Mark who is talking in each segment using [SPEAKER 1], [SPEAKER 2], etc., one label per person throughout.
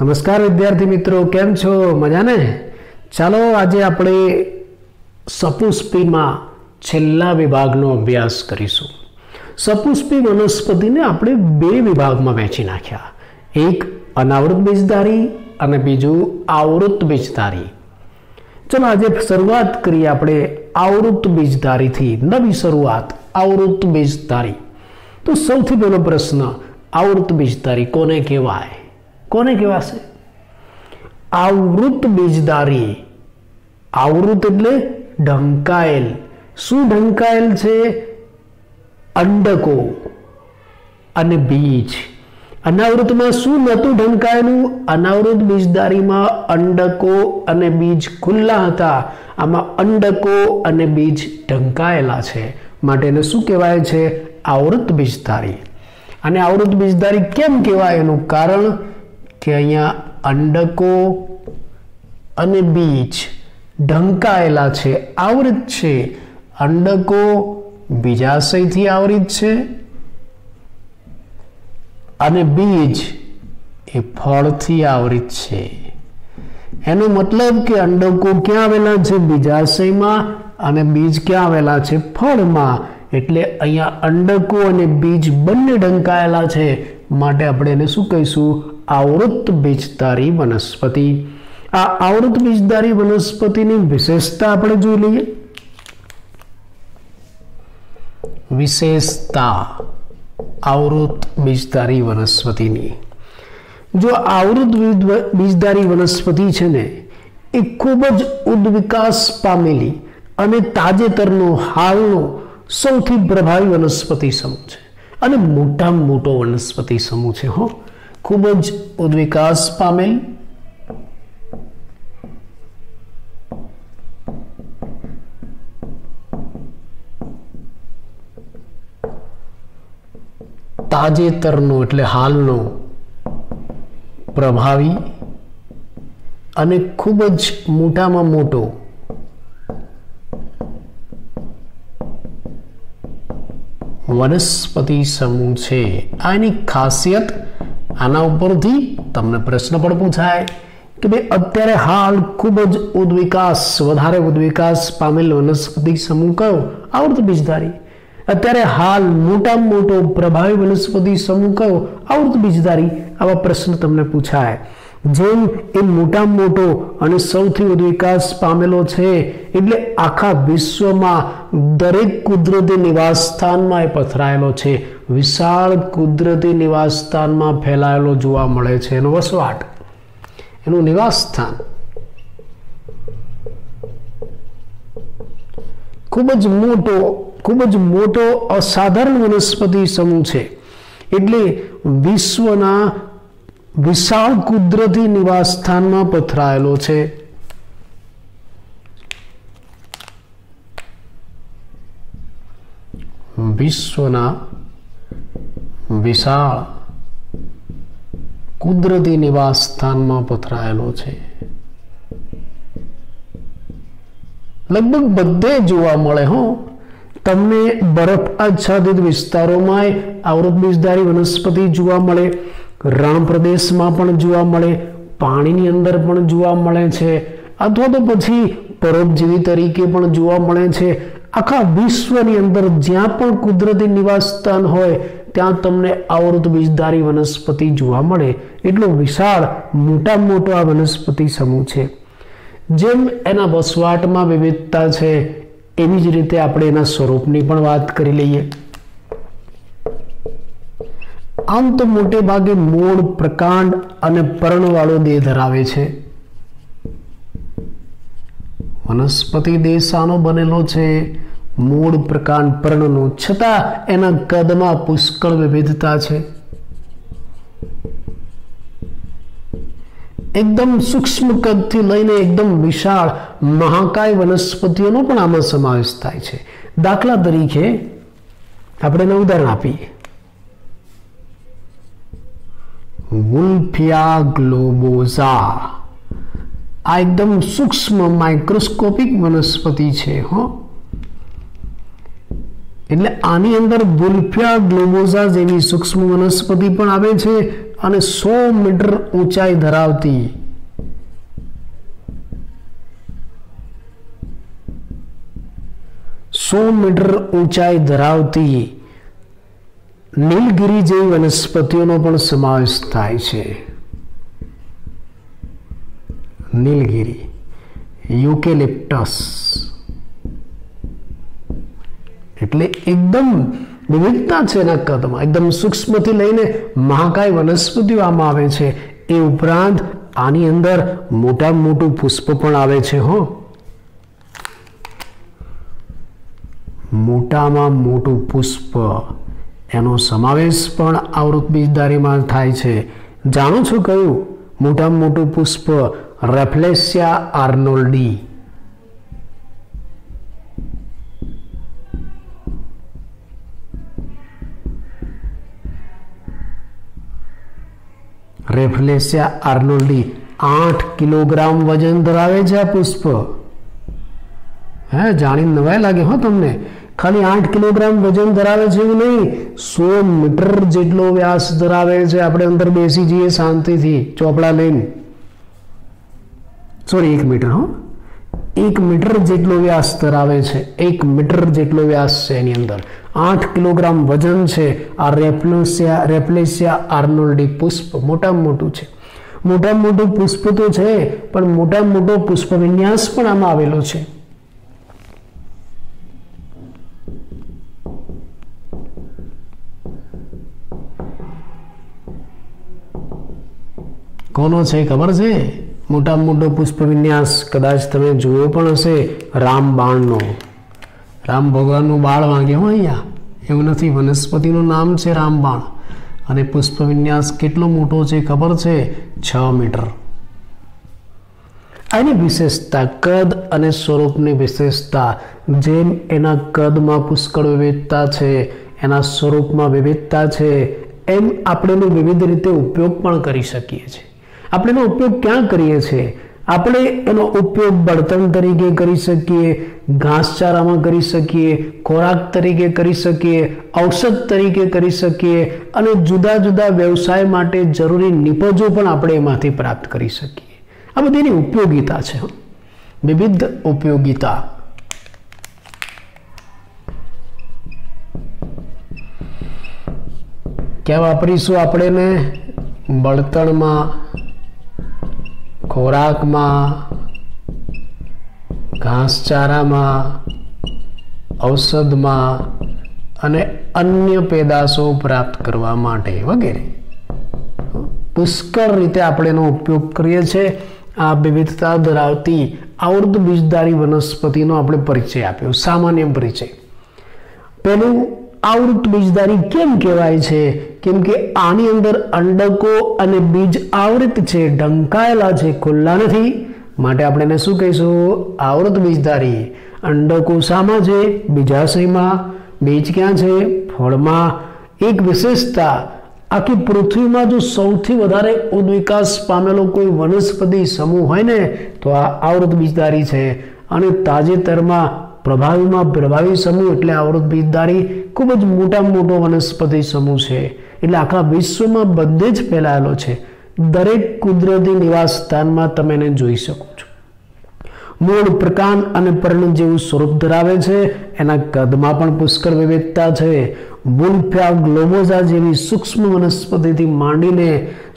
[SPEAKER 1] नमस्कार विद्यार्थी मित्रों, केम छो? मजा ने? चालो आज આપણે સપુષ્પીમાં છેલ્લા વિભાગનો અભ્યાસ કરીશું। સપુષ્પી વનસ્પતિને આપણે બે વિભાગમાં વહેંચી નાખ્યા, એક અનાવૃત બીજધારી અને બીજું આવૃત બીજધારી। ચલો આજે શરૂઆત કરીએ આપણે આવૃત બીજધારીથી। નવી શરૂઆત આવૃત બીજધારી। તો સૌથી પહેલો પ્રશ્ન, આવૃત બીજધારી કોને કહેવાય? કોને કહેવાશે? आवृत बीजधारी। आवृत એટલે ઢંકાયેલ। શું ઢંકાયેલ છે? અંડકો અને બીજ। અનાવૃતમાં શું નહોતું ઢંકાયેલું? અનાવૃત બીજધારીમાં અંડકો અને બીજ ખુલ્લા હતા, આમાં અંડકો અને બીજ ઢંકાયેલા છે, માટે એને શું કહેવાય છે? આવૃત બીજધારી। અને આવૃત બીજધારી કેમ કહેવાય? એનું કારણ કે અહીંયા અંડકો અને બીજ ઢંકાયેલા છે, આવૃત છે। અંડકો બીજાશયથી આવૃત છે અને બીજ એ ફળથી આવૃત છે। એનો મતલબ કે અંડકો ક્યાં આવેલા છે? બીજાશયમાં, અને બીજ ક્યાં આવેલા છે? ફળમાં। એટલે અહીંયા અંડકો અને બીજ બંને ઢંકાયેલા છે, માટે આપણે એને શું કહીશું? आवृत बीजधारी वनस्पति। आ आवृत बीजधारी वनस्पतिनी विशेषता આપણે જોઈ લઈએ। विशेषता आवृत बीजधारी वनस्पतिनी, जो आवृत बीजधारी वनस्पति છે ને એ ખૂબ જ ઉદ્વિકાસ પામેલી અને તાજેતરનો હાલનો સૌથી પ્રભાવી વનસ્પતિ સમૂહ છે અને મોટામાં મોટો વનસ્પતિ સમૂહ છે। હો, खूब ज उद्विकास पामेल, ताजेतरनो એટલે હાલનો, પ્રભાવી અને ખૂબ જ મોટામાં મોટો વનસ્પતિ સમૂહ છે। આની ખાસિયત, આના ઉપરથી તમને પ્રશ્ન પણ પૂછાય કે ભાઈ અત્યારે હાલ ખૂબ જ ઉદ્વિકાસ, વધારે ઉદ્વિકાસ પામેલ વનસ્પતિ સમૂહ કયો? આવૃત બીજધારી। અત્યારે હાલ મોટામાં મોટો પ્રભાવી વનસ્પતિ સમૂહ કયો? આવૃત બીજધારી। આવા પ્રશ્ન તમને પૂછાય। જેમ એ મોટામાં મોટો અને સૌથી ઉદ્વિકાસ પામેલો છે, એટલે આખા વિશ્વમાં દરેક કુદરતી નિવાસ સ્થાનમાં એ પથરાયેલો છે, વિશાળ કુદરતી નિવાસ સ્થાનમાં ફેલાયેલો જોવા મળે છે। એનો વસવાટ, એનું નિવાસ સ્થાન ખૂબ જ મોટો અસાધારણ વનસ્પતિ સમૂહ છે, એટલે વિશ્વના વિશાળ કુદરતી નિવાસ સ્થાનમાં પથરાયેલો છે। વિશ્વના વિશાળ કુદરતી નિવાસ સ્થાનમાં પથરાયેલો છે। લગભગ બધે જોવા મળે। હો, તમને બરફ આચ્છાદિત વિસ્તારોમાં આવૃત બીજધારી વનસ્પતિ જોવા મળે, રણ પ્રદેશમાં પણ જોવા મળે, પાણીની અંદર પણ જોવા મળે છે, અથવા તો પછી પરોપજીવી તરીકે પણ જોવા મળે છે। આખા વિશ્વની અંદર જ્યાં પણ કુદરતી નિવાસ સ્થાન હોય ત્યાં તમને આવૃત બીજધારી વનસ્પતિ જોવા મળે। એટલો વિશાળ મોટામાં મોટો આ વનસ્પતિ સમૂહ છે। જેમ એના વસવાટમાં વિવિધતા છે, એવી જ રીતે આપણે એના સ્વરૂપની પણ વાત કરી લઈએ। આમ તો મોટે ભાગે મૂળ, પ્રકાંડ અને પર્ણવાળો દેહ ધરાવે છે। વનસ્પતિ દેહ શાનો બનેલો છે? મૂળ, પ્રકાંડ, પર્ણનો, છતાં એના કદમાં પુષ્કળ વિવિધતા છે। એકદમ સૂક્ષ્મ કદથી લઈને એકદમ વિશાળ મહાકાય વનસ્પતિઓનો પણ આમાં સમાવેશ થાય છે। દાખલા તરીકે આપણે એનું ઉદાહરણ આપીએ, વુલ્ફિયા ગ્લોબોઝા। આ એકદમ સૂક્ષ્મ માઇક્રોસ્કોપિક વનસ્પતિ છે। હો, એટલે આની અંદર વુલ્ફિયા ગ્લોબોઝા જેવી સૂક્ષ્મ વનસ્પતિ પણ આવે છે અને 100 મીટર ઊંચાઈ ધરાવતી 100 મીટર ઊંચાઈ ધરાવતી નીલગિરી જેવી વનસ્પતિઓનો પણ સમાવેશ થાય છે. નીલગિરી, યુકેલિપ્ટસ, એટલે એકદમ વિવિધતા છે એના કદમાં. એકદમ સૂક્ષ્મથી લઈને મહાકાય વનસ્પતિઓ આમાં આવે છે. એ ઉપરાંત આની અંદર મોટામાં મોટું પુષ્પ પણ આવે છે. મોટામાં મોટું પુષ્પ, એનો સમાવેશ પણ આવૃત બીજધારીમાં થાય છે. જાણો છો કયું મોટામાં મોટું પુષ્પ? રેફલેસિયા આર્નોલ્ડી. રેફલેસિયા આર્નોલ્ડી 8 કિલોગ્રામ વજન ધરાવે છે આ પુષ્પ. જાણીને નવાઈ લાગે તમને. ખાલી 8 કિલોગ્રામ વજન ધરાવે છે એવું નહીં, 100 મીટર જેટલો વ્યાસ ધરાવે છે. આપણે અંદર બેસી જઈએ શાંતિથી ચોપડા લઈને. Sorry, 1 metre. 1 મીટર જેટલો વ્યાસ ધરાવે છે. 1 મીટર જેટલો વ્યાસ છે એની અંદર. 8 કિલોગ્રામ વજન છે આ રેફલેસિયા આર્નોલ્ડી પુષ્પ. મોટામાં મોટું છે. મોટામાં મોટું પુષ્પ તો છે, પણ મોટામાં મોટો પુષ્પ વિન્યાસ પણ આમાં આવેલો છે. કોનો છે ખબર છે? મોટામાં મોટો પુષ્પ વિન્યાસ કદાચ તમે જોયો પણ હશે, રામબાણનો. રામ ભગવાનનું બાળ વાગ્યો અહીંયા, એવું નથી. વનસ્પતિનું નામ છે રામબાણ. અને પુષ્પ વિન્યાસ કેટલો મોટો છે ખબર છે? 6 મીટર. આની વિશેષતા, કદ અને સ્વરૂપની વિશેષતા. જેમ એના કદમાં પુષ્કળ વિવિધતા છે, એના સ્વરૂપમાં વિવિધતા છે, એમ આપણે એનો વિવિધ રીતે ઉપયોગ પણ કરી શકીએ છીએ. આપણે એનો ઉપયોગ ક્યાં કરીએ છીએ? આપણે એનો ઉપયોગ બળતણ તરીકે કરી શકીએ, ઘાસચારામાં કરી શકીએ, ખોરાક તરીકે કરી શકીએ, ઔષધ તરીકે કરી શકીએ, અને જુદા જુદા વ્યવસાય માટે જરૂરી નિપજો પણ આપણે એમાંથી પ્રાપ્ત કરી શકીએ. આ બધી એની ઉપયોગિતા છે, વિવિધ ઉપયોગિતા. ક્યાં વાપરીશું આપણે એને? બળતણમાં, ખોરાકમાં, ઘાસચારામાં, ઔષધમાં અને અન્ય પેદાશો પ્રાપ્ત કરવા માટે વગેરે. પુષ્કળ રીતે આપણે એનો ઉપયોગ કરીએ છીએ. આ વિવિધતા ધરાવતી આવૃત બીજધારી વનસ્પતિનો આપણે પરિચય આપ્યો, સામાન્ય પરિચય. પેલું, આવૃત બીજધારી કેમ કહેવાય છે? કેમ કે આની અંદર અંડકો અને બીજ આવૃત છે, ઢંકાયેલા છે, ખુલ્લા નથી. માટે આપણે એને શું કહીશું? આવૃત બીજધારી. અંડકો શામાં છે? બીજાશયમાં. બીજ ક્યાં છે? ફળમાં. એક વિશેષતા, આખી પૃથ્વીમાં જો સૌથી વધારે ઉદ્વિકાસ પામેલો કોઈ વનસ્પતિ સમૂહ હોય ને તો આ આવૃત બીજધારી છે. અને તાજેતરમાં પ્રભાવી સમૂહ એટલે આવૃત બીજધારી ખૂબ જ મોટામાં મોટો વનસ્પતિ સમૂહ છે. એટલે આખા વિશ્વમાં બધે જ ફેલાયેલો છે. દરેક કુદરતી નિવાસ સ્થાનમાં તમે એને જોઈ શકો છો. મૂળ, પ્રકાંડ અને પર્ણ જેવું સ્વરૂપ ધરાવે છે. એના કદમાં પણ પુષ્કળ વિવિધતા છે. વુલ્ફિયા ગ્લોબોઝા જેવી સૂક્ષ્મ વનસ્પતિથી માંડીને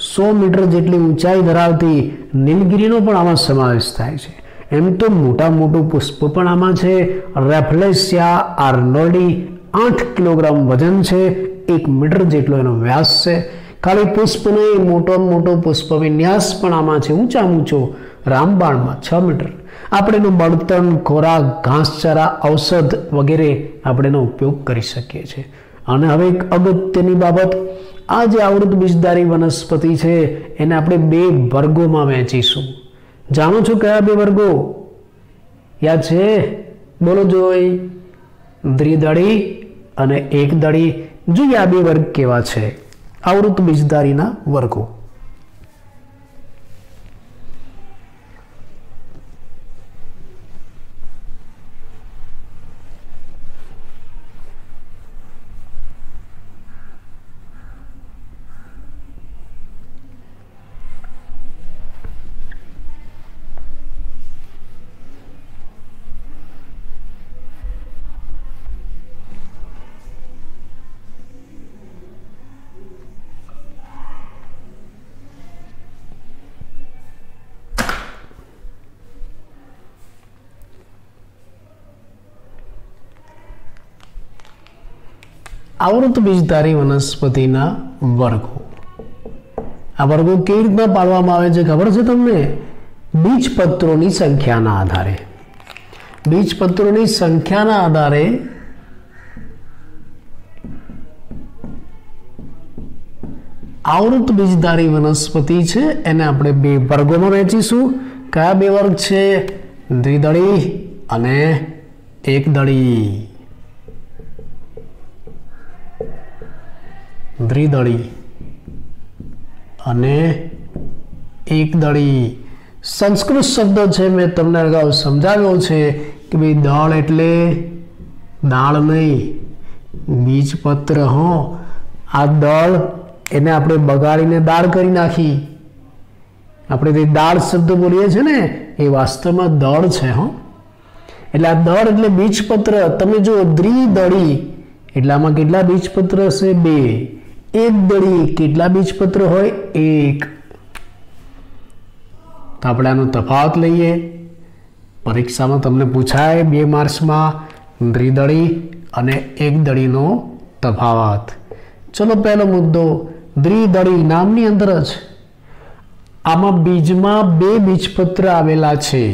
[SPEAKER 1] 100 મીટર જેટલી ઊંચાઈ ધરાવતી નીલગિરીનો પણ આમાં સમાવેશ થાય છે. એમ તો મોટું પુષ્પ પણ આમાં છે. રેફલેસિયા આર્નોલ્ડી 8 કિલોગ્રામ વજન છે, 1 મીટર જેટલો એનો વ્યાસ છે. ખાલી પુષ્પ નહીં, મોટો પુષ્પ વિન્યાસ પણ આમાં છે, ઊંચામાં ઊંચો. રામબાણમાં 6 મીટર. આપણે એનું બળતણ, ખોરાક, ઘાસચારા, ઔષધ વગેરે આપણે એનો ઉપયોગ કરી શકીએ છીએ. અને હવે એક અગત્યની બાબત, આ જે આવૃત બીજધારી વનસ્પતિ છે એને આપણે 2 વર્ગોમાં વહેંચીશું. જાણો છો કયા 2 વર્ગો? યાદ છે? બોલો જોઈ. દ્વિદળી અને એકદળી. જોઈએ આ 2 વર્ગ કેવા છે, આવૃત બીજધારીના વર્ગો. આવૃત બીજધારી વનસ્પતિના વર્ગો. આ વર્ગો કેવી રીતના પાડવામાં આવે છે ખબર છે તમને? બીજપત્રોની સંખ્યાના આધારે. બીજપત્રોની સંખ્યાના આધારે આવૃત બીજધારી વનસ્પતિ છે એને આપણે બે વર્ગોમાં વહેંચીશું. કયા બે વર્ગ છે? દ્વિદળી અને એકદળી. દ્વિદળી અને એકદળી. સંસ્કૃત શબ્દ છે, મેં તમને અગાઉ સમજાવ્યો છે કે ભાઈ દળ એટલે દાળ નહીં, બીજપત્ર. હો, આ દળ એને આપણે બગાડીને દાળ કરી નાખી. આપણે જે દાળ શબ્દ બોલીએ છીએ ને એ વાસ્તવમાં દળ છે. હો, એટલે આ દળ એટલે બીજપત્ર. તમે જો દ્વિદળી એટલે આમાં કેટલા બીજપત્ર હશે? બે. એકદળી કેટલા બીજપત્ર હોય? એક. તો આપણે આનો તફાવત લઈએ. પરીક્ષામાં તમને પૂછાય 2 માર્ક્સમાં દ્વિદળી અને એકદળીનો તફાવત. ચલો, પહેલો મુદ્દો દ્વિદળી નામની અંદર જ આમાં બીજમાં 2 બીજપત્ર આવેલા છે.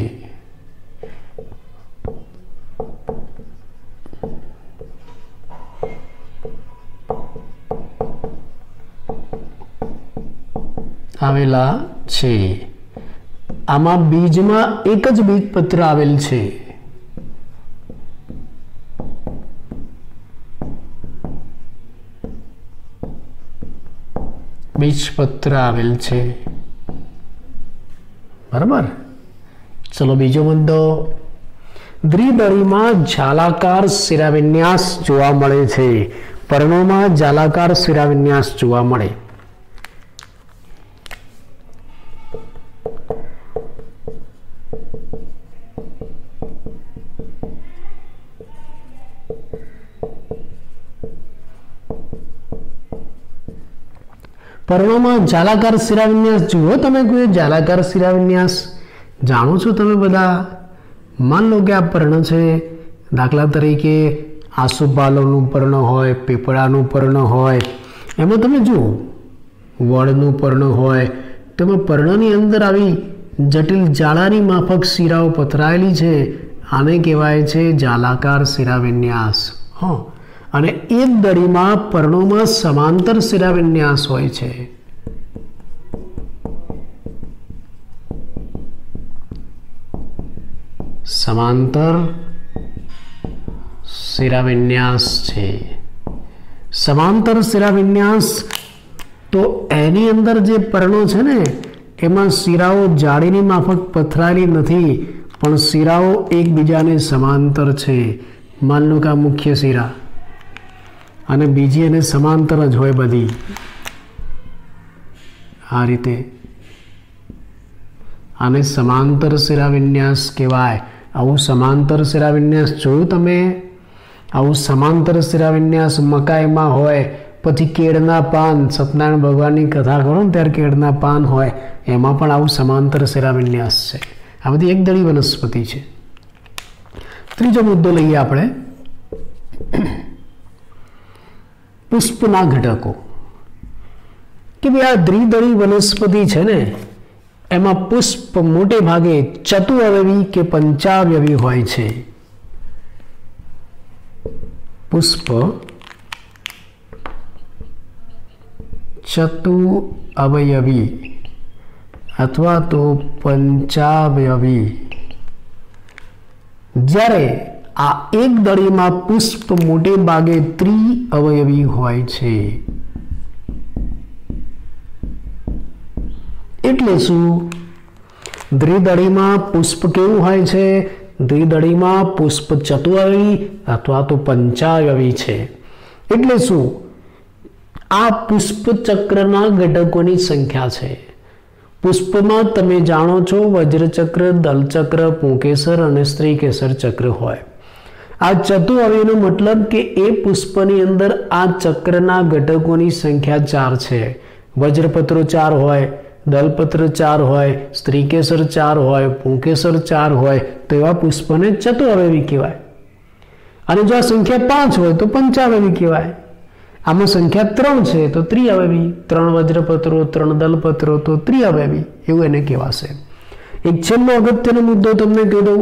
[SPEAKER 1] આમાં બીજમાં એક જ બીજપત્ર આવેલ છે. બીજપત્ર આવેલ છે. બરાબર. ચલો, બીજો મુદ્દો. દ્વિદળીમાં જાલાકાર શિરાવિન્યાસ જોવા મળે છે. પર્ણોમાં જાલાકાર શિરાવિન્યાસ જોવા મળે. પર્ણોમાં જાલાકાર શિરાવિન્યાસ જુઓ. તમે કોઈ જાલાકાર શિરાવિન્યાસ જાણો છો તમે બધા? માન લો કે આ પર્ણ છે. દાખલા તરીકે આસોપાલવનું પર્ણ હોય, પીપળાનું પર્ણ હોય, એમાં તમે જુઓ વડનું પર્ણ હોય, તેમાં પર્ણની અંદર આવી જટિલ જાળાની માફક શિરાઓ પથરાયેલી છે. આને કહેવાય છે જાલાકાર શિરાવિન્યાસ. હા, અને એક દળીમાં પર્ણોમાં સમાંતર શિરાવિન્યાસ હોય છે. સમાંતર શિરાવિન્યાસ છે. સમાંતર શિરાવિન્યાસ તો એની અંદર જે પર્ણો છે ને એમાં શિરાઓ જાળીની માફક પથરાયેલી નથી, પણ શિરાઓ એકબીજાને સમાંતર છે. માન લો કે આ મુખ્ય શિરા અને બીજી એને સમાંતર જ હોય બધી. આ રીતે આને સમાંતર શિરાવિન્યાસ કહેવાય. આવું સમાંતર શિરાવિન્યાસ જોયું તમે? આવું સમાંતર શિરાવિન્યાસ મકાઈમાં હોય, પછી કેળના પાન, સત્યનારાયણ ભગવાનની કથા કરો ને ત્યારે કેળના પાન હોય, એમાં પણ આવું સમાંતર શિરાવિન્યાસ છે. આ બધી એકદળી વનસ્પતિ છે. ત્રીજો મુદ્દો લઈએ આપણે. પુષ્પના ઘટકો. કે ભાઈ આ દ્વિદળી વનસ્પતિ છે ને એમાં પુષ્પ મોટે ભાગે ચતુઅવયવી કે પંચાવયવી હોય છે. પુષ્પ ચતુઅવયવી અથવા તો પંચાવયવી. જ્યારે આ એક દળીમાં પુષ્પ મોટે ભાગે ત્રિઅવયવી હોય છે. એટલે શું? દ્વિદળીમાં પુષ્પ કેવું હોય છે? દ્વિદળીમાં પુષ્પ ચતુઅવયવી અથવા તો પંચાવયવી છે. એટલે શું? આ પુષ્પ ચક્રના ઘટકોની સંખ્યા છે. પુષ્પમાં તમે જાણો છો વજ્રચક્ર, દલચક્ર, પુંકેસર અને સ્ત્રીકેસર ચક્ર હોય. આ ચતુઅવયવીનો મતલબ કે એ પુષ્પની અંદર આ ચક્રના ઘટકોની સંખ્યા 4 છે. વજ્રપત્રો 4 હોય, દલપત્ર 4 હોય, સ્ત્રીકેસર 4 હોય, પુંકેસર 4 હોય, તો એવા પુષ્પને ચતુઅવયવી કહેવાય. અને જો આ સંખ્યા 5 હોય તો પંચાવયવી કહેવાય. આમાં સંખ્યા 3 છે તો ત્રિઅવયવી, 3 વજ્રપત્રો, 3 દલપત્રો તો ત્રિઅવયવી એવું એને કહેવાશે. એક છેલ્લો અગત્યનો મુદ્દો તમને કહી દઉં.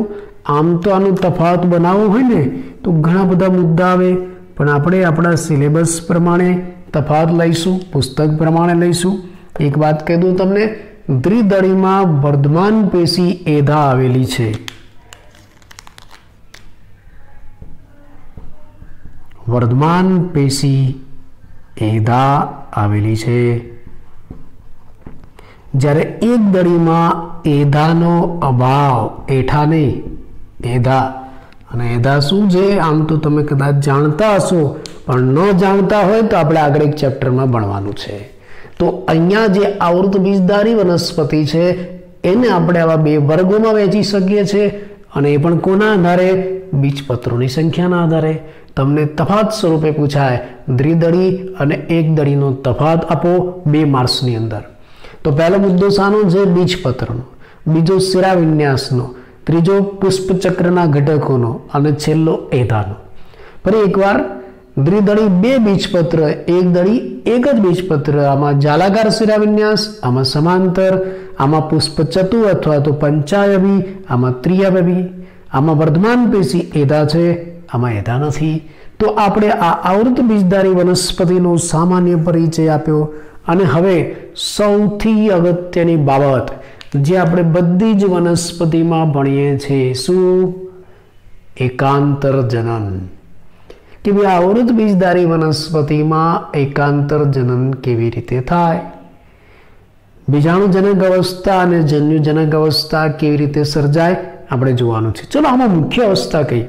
[SPEAKER 1] આમ તો આનું તફાવત બનાવવું હોય ને તો ઘણા બધા મુદ્દા આવે, પણ આપણે આપણા સિલેબસ પ્રમાણે તફાવત લઈશું, પુસ્તક પ્રમાણે લઈશું. એક વાત કહી દઉં તમને, દ્વિદળીમાં વર્ધમાન પેશી એધા આવેલી છે. વર્ધમાન પેશી એધા આવેલી છે, જ્યારે એક દળીમાં એધાનો અભાવ, એઠા નહીં એધા. અને એધા શું છે આમ તો તમે કદાચ જાણતા હશો, પણ ન જાણતા હોય તો આપણે આગળ એક ચેપ્ટરમાં ભણવાનું છે. તો અહીંયા જે આવૃત બીજધારી વનસ્પતિ છે એને આપણે આવા 2 વર્ગોમાં વહેંચી શકીએ છીએ, અને એ પણ કોના આધારે? બીજપત્રોની સંખ્યાના આધારે. તમને તફાવત સ્વરૂપે પૂછાય, દ્વિદળી અને એક દળીનો તફાવત આપો 2 માર્ક્સની અંદર. તો પહેલો મુદ્દો શાનો છે? બીજપત્રનો. બીજો શિરાવિન્યાસનો. ત્રીજો પુષ્પચક્રના ઘટકોનો, અને છેલ્લો એધાનો. ફરી એકવાર, દ્વિદળી 2 બીજપત્ર, એક દળી એક જ બીજપત્ર. આમાં જાલાકાર શિરાવિન્યાસ, આમાં સમાંતર, આમાં પુષ્પચતુ અથવા તો પંચાયવી, આમાં ત્રિઅવયવી. આમાં વર્ધમાન પેશી એધા છે, આમાં એધા નથી. તો આપણે આ આવૃત બીજધારી વનસ્પતિનો સામાન્ય પરિચય આપ્યો. અને હવે સૌથી અગત્યની બાબત જે આપણે બધી જ વનસ્પતિમાં ભણીએ છીએ, શું? એકાંતર જનન. કે ભાઈ આવૃત બીજધારી વનસ્પતિમાં એકાંતર જનન કેવી રીતે થાય, બીજાણુજનક અવસ્થા અને જન્યુજનક અવસ્થા કેવી રીતે સર્જાય આપણે જોવાનું છે. ચલો આમાં મુખ્ય અવસ્થા કઈ?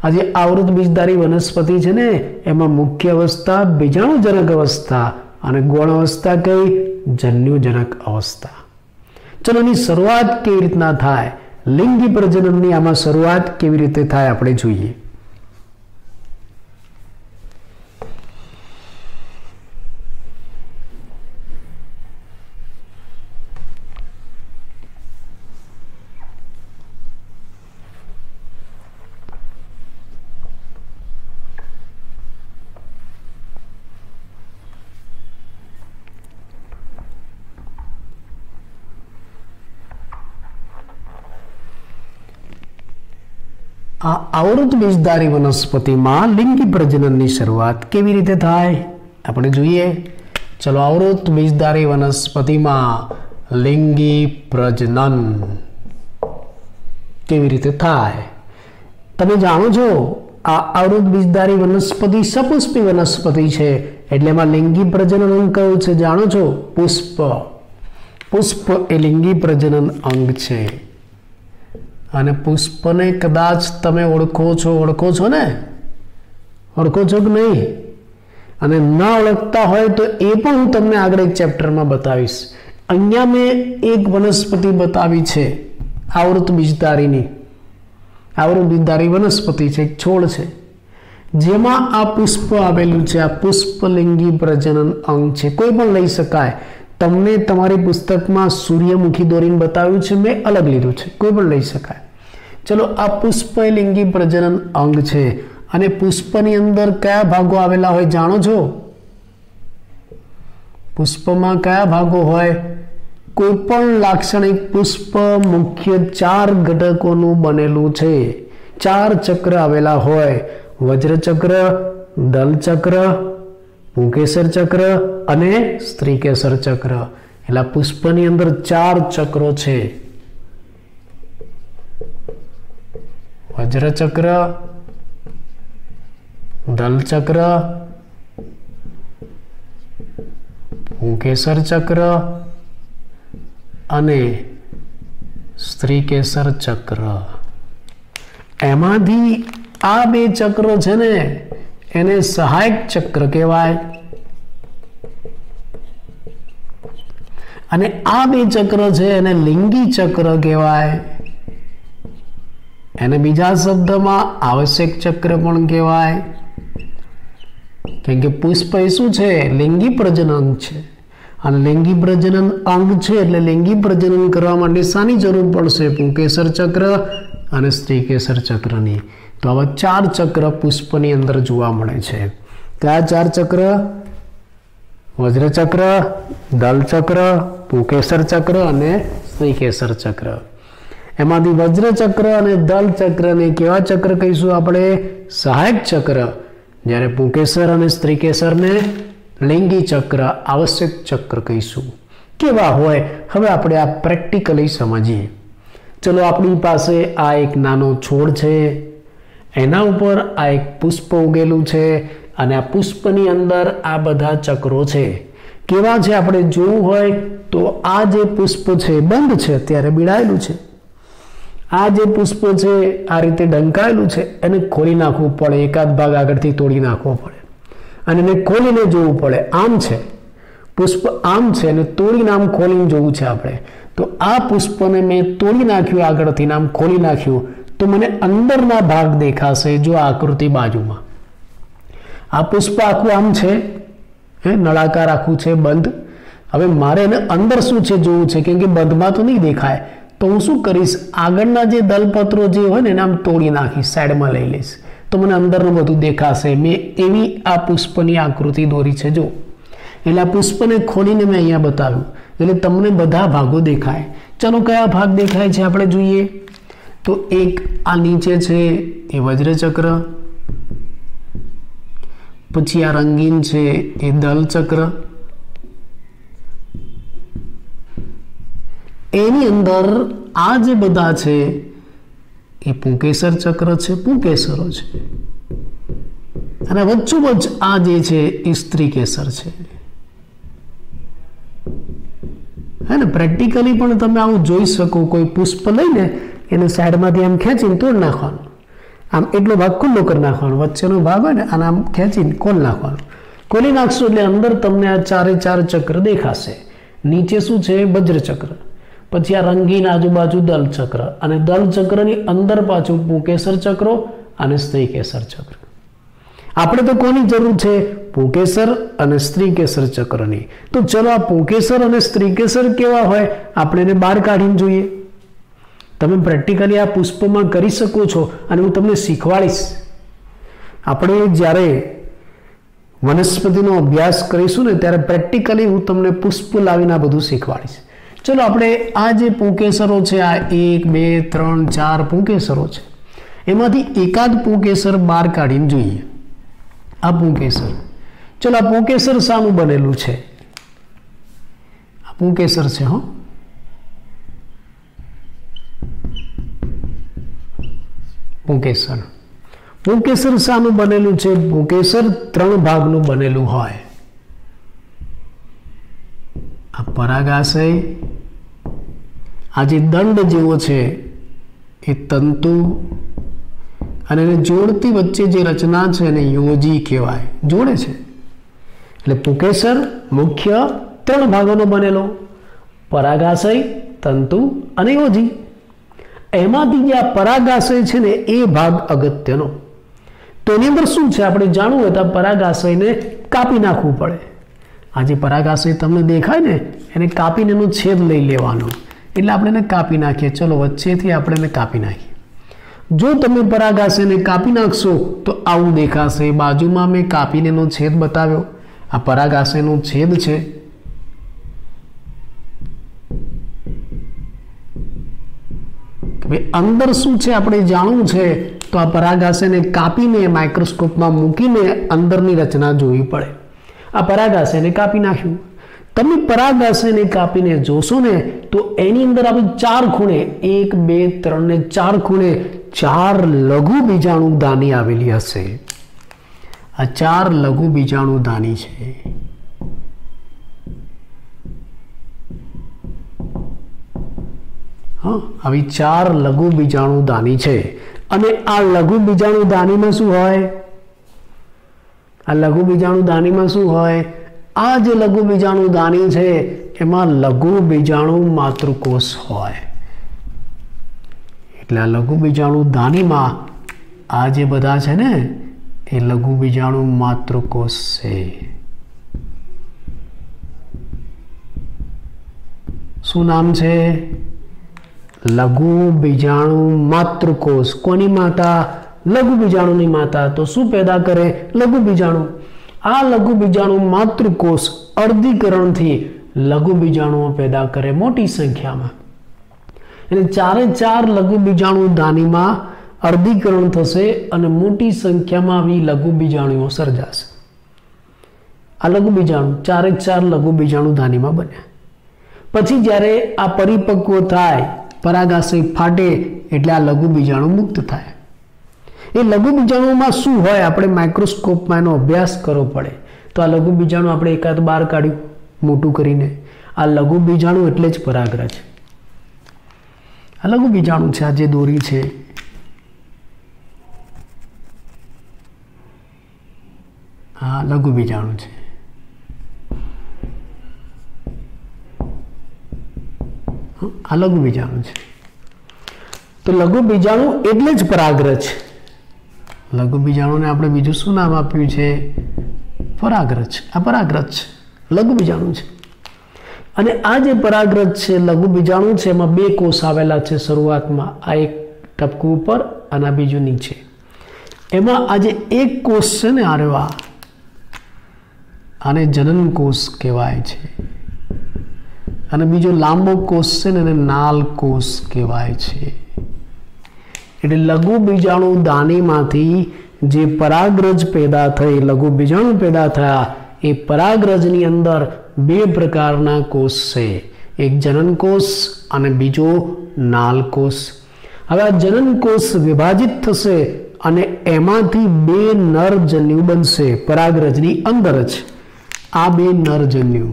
[SPEAKER 1] આ જે આવૃત બીજધારી વનસ્પતિ છે ને એમાં મુખ્ય અવસ્થા બીજાણુજનક અવસ્થા, અને ગૌણ અવસ્થા કઈ? જન્યુજનક અવસ્થા. ચલો એની શરૂઆત કેવી રીતના થાય, લિંગી પ્રજનનની આમાં શરૂઆત કેવી રીતે થાય આપણે જોઈએ. આ આવૃત બીજધારી વનસ્પતિમાં લિંગી પ્રજનનની શરૂઆત કેવી રીતે થાય આપણે જોઈએ. ચલો, આવૃત બીજધારી વનસ્પતિમાં લિંગી પ્રજનન કેવી રીતે થાય? તમે જાણો છો આ આવૃત બીજધારી વનસ્પતિ સપુષ્પી વનસ્પતિ છે, એટલે એમાં લિંગી પ્રજનન અંગ કયું છે જાણો છો? પુષ્પ. પુષ્પ એ લિંગી પ્રજનન અંગ છે. અને પુષ્પને કદાચ તમે ઓળખો છો ને? ઓળખો છો કે નહીં? અને ના ઓળખતા હોય તો એ પણ હું તમને આગળ એક ચેપ્ટરમાં બતાવીશ. અહીંયા મેં એક વનસ્પતિ બતાવી છે આવૃત બીજધારીની. આવૃત બીજધારી વનસ્પતિ છે, એક છોડ છે જેમાં આ પુષ્પ આવેલું છે. આ પુષ્પ લિંગી પ્રજનન અંગ છે, કોઈ પણ લઈ શકાય. તમને તમારી પુસ્તકમાં સૂર્યમુખી દોરીને બતાવ્યું છે, મેં અલગ લીધું છે, કોઈ પણ લઈ શકાય. ચલો, આ પુષ્પ લિંગી પ્રજનન અંગ છે. અને પુષ્પની અંદર કયા ભાગો આવેલા હોય જાણો છો? પુષ્પમાં કયા ભાગો હોય? કોઈ પણ લાક્ષણિક પુષ્પ મુખ્ય 4 ઘટકોનું બનેલું છે. 4 ચક્ર આવેલા હોય: વજ્રચક્ર, દલચક્ર, પુંકેસર ચક્ર અને સ્ત્રીકેસર ચક્ર. એટલે પુષ્પની અંદર 4 ચક્રો છે: વજ્રચક્ર, દલચક્ર, પુંકેસર ચક્ર અને સ્ત્રીકેસર ચક્ર. એમાંથી આ 2 ચક્રો છે ને એને સહાયક ચક્ર કહેવાય. અને આ 2 ચક્ર છે એને લિંગી ચક્ર કહેવાય. એને બીજા શબ્દમાં આવશ્યક ચક્ર પણ કહેવાય. કેમ કે પુષ્પ એ શું છે? લિંગી પ્રજનન અંગ છે. અને લિંગી પ્રજનન અંગ છે એટલે લિંગી પ્રજનન કરવા માટે શાની જરૂર પડશે? પુંકેસર ચક્ર અને સ્ત્રીકેસર ચક્રની. તો આવા 4 ચક્ર પુષ્પની અંદર જોવા મળે છે. કયા 4 ચક્ર? વજ્રચક્ર, દલચક્ર, પુંકેસર ચક્ર અને સ્ત્રીકેસર ચક્ર. એમાંથી વજ્રચક્ર અને દલચક્રને કેવા ચક્ર કહીશું આપણે? સહાયક ચક્ર. જ્યારે પુંકેસર અને સ્ત્રીકેસરને લિંગી ચક્ર, આવશ્યક ચક્ર કહીશું. કેવા હોય હવે આપણે આ પ્રેક્ટિકલી સમજીએ. ચલો, આપણી પાસે આ એક નાનો છોડ છે, એના ઉપર આ એક પુષ્પ ઉગેલું છે અને આ પુષ્પની અંદર આ બધા ચક્રો છે. કેવા છે આપણે જોવું હોય તો આ જે પુષ્પ છે બંધ છે, અત્યારે બીડાયેલું છે. આ જે પુષ્પ છે આ રીતે ડંકાયેલું છે, એને ખોલી નાખવું પડે, એકાદ ભાગ આગળથી તોડી નાખવો પડે અને એને ખોલીને જોવું પડે. આમ છે પુષ્પ, આમ છે અને તોડીને આમ ખોલીને જોવું છે આપણે. તો આ પુષ્પને મેં તોડી નાખ્યું, આગળથી આમ ખોલી નાખ્યું તો મને અંદરના ભાગ દેખાશે. જો આકૃતિ બાજુમાં આ પુષ્પ આખું આમ છે, નળાકાર આખું છે, બંધ. હવે મારે એને અંદર શું છે જોવું છે, કેમ કે બંધમાં તો નહીં દેખાય. તો હું શું કરીશ, આગળના જે દલપત્રો જે હોય ને એને આમ તોડી નાખીશ, સાઈડમાં લઈ લઈશ તો મને અંદરનું બધું દેખાશે. મેં એવી આ પુષ્પની આકૃતિ દોરી છે. જો એટલે આ પુષ્પને ખોલીને મેં અહીંયા બતાવ્યું એટલે તમને બધા ભાગો દેખાય. ચલો, કયા ભાગ દેખાય છે આપણે જોઈએ. તો એક આ નીચે છે એ વજ્રચક્ર, પછી આ રંગીન છે એ દલચક્ર, એની અંદર આ જે બધા છે એ પુંકેસર ચક્ર છે, પુંકેસરો છે અને વચ્ચોવચ્ચ આ જે છે એ સ્ત્રીકેસર છે. હે ને, પ્રેક્ટિકલી પણ તમે આવું જોઈ શકો. કોઈ પુષ્પ લઈને એને સાઈડમાંથી આમ ખેંચીને તોડ નાખવાનું, આમ એટલો ભાગ ખુલ્લો કરી નાખવાનો, વચ્ચેનો ભાગ હોય ને આને આમ ખેંચીને ખોલી નાખવાનો. ખોલી નાખશો એટલે અંદર તમને આ 4 ચક્ર દેખાશે. નીચે શું છે? વજ્રચક્ર, પછી આ રંગીન આજુબાજુ દલચક્ર અને દલચક્રની અંદર પાછું પુંકેસર ચક્રો અને સ્ત્રીકેસર ચક્ર. આપણે તો કોની જરૂર છે? પુંકેસર અને સ્ત્રીકેસર ચક્રની. તો ચલો, આ પુંકેસર અને સ્ત્રીકેસર કેવા હોય આપણે એને બહાર કાઢીને જોઈએ. તમે પ્રેક્ટિકલી આ પુષ્પમાં કરી શકો છો અને હું તમને શીખવાડીશ. આપણે જ્યારે વનસ્પતિનો અભ્યાસ કરીશું ને ત્યારે પ્રેક્ટિકલી હું તમને પુષ્પ લાવીને આ બધું શીખવાડીશ. ચલો, આપણે આ જે પુંકેસરો છે, આ 1 2 3 4 પુંકેસરો છે, એમાંથી એકાદ પુંકેસર બહાર કાઢીને જોઈએ. આ પુંકેસર, ચલો, આ પુંકેસર શાનું બનેલું છે? આ પુંકેસર છે. હો, પુંકેસર. પુંકેસર શાનું બનેલું છે? પુંકેસર 3 ભાગનું બનેલું હોય. આ પરાગાશય, આ જે દંડ જેવો છે એ તંતુ અને એને જોડતી વચ્ચે જે રચના છે એને યોજી કહેવાય, જોડે છે. એટલે પુંકેસર મુખ્ય 3 ભાગોનો બનેલો: પરાગાશય, તંતુ અને યોજી. એમાંથી જે આ પરાગાશય છે ને એ ભાગ અગત્યનો. તો એની અંદર શું છે આપણે જાણવું હોય તો આ પરાગાશયને કાપી નાખવું પડે. આ જે પરાગાશય તમને દેખાય ને એને કાપીને એનો છેદ લઈ લેવાનો. એટલે આપણે એને કાપી નાખીએ. ચલો, વચ્ચેથી આપણે એને કાપી નાખીએ. જો તમે પરાગાશયને કાપી નાખશો તો આવું દેખાશે. બાજુમાં મેં કાપીને એનો છેદ બતાવ્યો. આ પરાગાશયનો છેદ છે. અંદર શું છે આપણે જાણવું છે તો આ પરાગાશયને કાપીને માઇક્રોસ્કોપમાં મૂકીને અંદરની રચના જોવી પડે. આ પરાગાશયને કાપી નાખ્યું. તમે પરાગાશયને કાપીને જોશો ને તો એની અંદર આપણે 4 ખૂણે 1 2 3 ને 4 ખૂણે 4 લઘુ બીજાણુદાની આવેલી હશે. આ 4 લઘુ બીજાણુદાની છે. આવી 4 લઘુ બીજાણુદાની છે. અને આ લઘુ બીજાણુદાનીમાં શું હોય? આ લઘુ બીજાણુદાનીમાં શું હોય? આ જે લઘુ બીજાણુદાની છે એમાં લઘુ બીજાણુ માતૃકોષ હોય. એટલે આ લઘુ બીજાણુદાનીમાં આ જે બધા છે ને એ લઘુ બીજાણુ માતૃકોષ છે. શું નામ છે? લઘુ બીજાણુ માતૃકોષ. કોની માતા? લઘુ બીજાણુની માતા. તો શું પેદા કરે? લઘુ બીજાણુ. આ લઘુ બીજાણુ માતૃકોષ અર્ધીકરણથી લઘુ બીજાણુઓ પેદા કરે મોટી સંખ્યામાં, એટલે ચારે ચાર લઘુ બીજાણુ દાનીમાં અર્ધીકરણ થશે અને મોટી સંખ્યામાં આવી લઘુ બીજાણુઓ સર્જાશે. આ લઘુ બીજાણુ ચારે ચાર લઘુ બીજાણુ દાનીમાં બન્યા. પછી જ્યારે આ પરિપક્વ થાય, પરાગાશય ફાટે એટલે આ લઘુ બીજાણુ મુક્ત થાય. એ લઘુ બીજાણુમાં શું હોય આપણે માઇક્રોસ્કોપમાં એનો અભ્યાસ કરવો પડે. તો આ લઘુ બીજાણુ આપણે એકાદ બહાર કાઢ્યું મોટું કરીને. આ લઘુ બીજાણુ એટલે જ પરાગરજ. આ લઘુ બીજાણુ છે, આ જે દોરી છે આ લઘુ બીજાણુ છે. આ લઘુ બીજાણુ છે. તો લઘુ બીજાણુ એટલે જ પરાગરજ. લઘુ બીજાણુને આપણે બીજું શું નામ આપ્યું છે? પરાગરજ. આ પરાગરજ લઘુ બીજાણુ છે. અને આ જે પરાગરજ છે લઘુ બીજાણુ છે એમાં બે કોષ આવેલા છે શરૂઆતમાં. આ એક ટપકું ઉપર અને આ બીજું નીચે. એમાં આ જે એક કોષ છે ને આરવા, આને જનન કોષ કહેવાય છે. અને બીજો લાંબો કોષ છે ને એને નાલ કોષ કહેવાય છે. એટલે લઘુ બીજાણુ દાનીમાંથી જે પરાગરજ પેદા થઈ, લઘુ બીજાણુ પેદા થયા, એ પરાગરજની અંદર બે પ્રકારના કોષ છે, એક જનન કોષ અને બીજો નાલ કોષ. હવે આ જનન કોષ વિભાજિત થશે અને એમાંથી બે નરજન્યુ બનશે પરાગરજની અંદર જ. આ બે નરજન્યુ,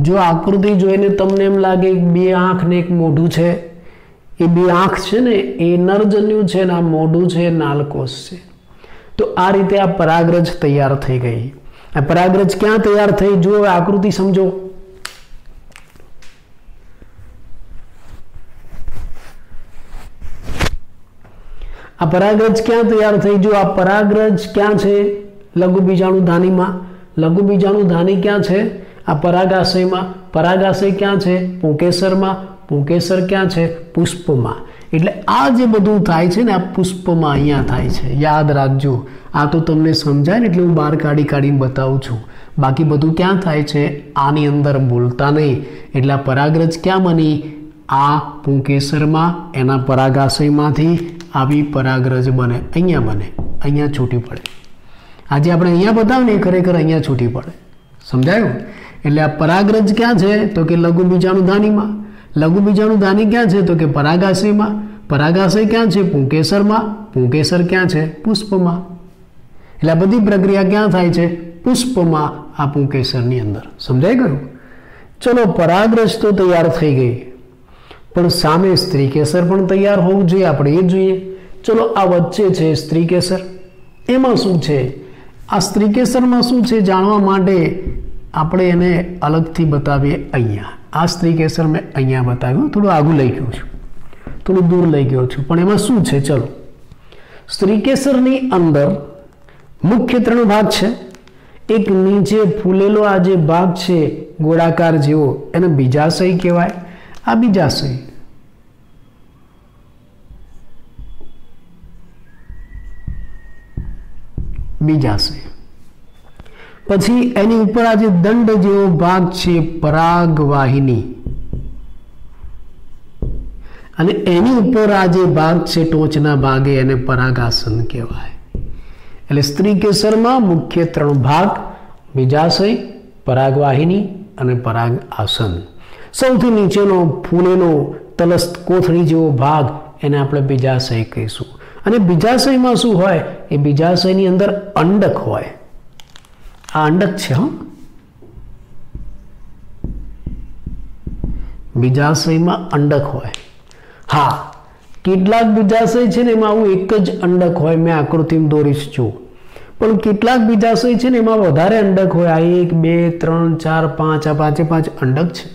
[SPEAKER 1] જો આકૃતિ જોઈને તમને એમ લાગે બે આંખ ને એક મોઢું છે, એ બે આંખ છે ને એ નરજન્યુ છે ને આ મોઢું છે નાલકોષ છે. તો આ રીતે આ પરાગરજ તૈયાર થઈ ગઈ. આ પરાગરજ ક્યાં તૈયાર થઈ? જો આકૃતિ સમજો. આ પરાગરજ ક્યાં તૈયાર થઈ? જો આ પરાગરજ ક્યાં છે? લઘુ બીજાણુ ધાનીમાં. લઘુ બીજાણુ ધાની ક્યાં છે? આ પરાગાશયમાં. પરાગાશય ક્યાં છે? પુંકેસરમાં. પુંકેસર ક્યાં છે? પુષ્પમાં. એટલે આ જે બધું થાય છે ને આ પુષ્પમાં અહીંયા થાય છે. યાદ રાખજો. આ તો તમને સમજાય ને એટલે હું બહાર કાઢીને બતાવું છું. બાકી બધું ક્યાં થાય છે? આની અંદર બોલતા નહીં. એટલે આ પરાગરજ ક્યાં બની? આ પુંકેસરમાં. એના પરાગાશયમાંથી આવી પરાગરજ બને. અહીંયા બને, અહીંયા છૂટી પડે. આજે આપણે અહીંયા બતાવ્યું ને ખરેખર અહીંયા છૂટી પડે. સમજાયું? એટલે આ પરાગરજ ક્યાં છે? તો કે લઘુ બીજાણુ ધાનીમાં. લઘુ બીજાણુ ધાની ક્યાં છે? તો કે પરાગાશયમાં. પરાગાશય ક્યાં છે? પુંકેસરમાં. પુંકેસર ક્યાં છે? પુષ્પમાં. એટલે આ બધી પ્રક્રિયા ક્યાં થાય છે? પુષ્પમાં, આ પુંકેસરની અંદર. સમજાઈ ગયું? ચલો, પરાગરજ તો તૈયાર થઈ ગઈ, પણ સામે સ્ત્રીકેસર પણ તૈયાર હોવું જોઈએ. આપણે એ જોઈએ. ચલો, આ વચ્ચે છે સ્ત્રીકેસર. એમાં શું છે? આ સ્ત્રીકેસરમાં શું છે જાણવા માટે આપણે એને અલગથી બતાવીએ. અહીંયા આ સ્ત્રીકેસર મેં અહીંયા બતાવ્યું. થોડું આગું લઈ ગયો છું, થોડું દૂર લઈ ગયો છું, પણ એમાં શું છે? ચલો, સ્ત્રીકેસરની અંદર મુખ્ય ત્રણ ભાગ છે. એક નીચે ફૂલેલો આ જે ભાગ છે ગોળાકાર જેવો, એને બીજાશય કહેવાય. આ બીજાશય. બીજાશય. પછી એની ઉપર આ જે દંડ જેવો ભાગ છે પરાગવાહિની, અને એની ઉપર આ જે ભાગ છે ટોચના ભાગે એને પરાગાસન કહેવાય. એટલે સ્ત્રીકેસરમાં મુખ્ય ત્રણ ભાગ: બીજાશય, પરાગવાહિની અને પરાગ આસન. સૌથી નીચેનો ફૂલેલો તલસ્થ કોથળી જેવો ભાગ એને આપણે બીજાશય કહીશું. અને બીજાશયમાં શું હોય? એ બીજાશયની અંદર અંડક હોય. આ અંડક છે. બીજાશયમાં અંડક હોય. હા, કેટલાક બીજાશય છે ને એમાં આવું એક જ અંડક હોય. મેં આકૃતિમાં દોરીશ જો. પણ કેટલાક બીજાશય છે ને એમાં વધારે અંડક હોય. આ 1 2 3 4 5, આ 5 અંડક છે.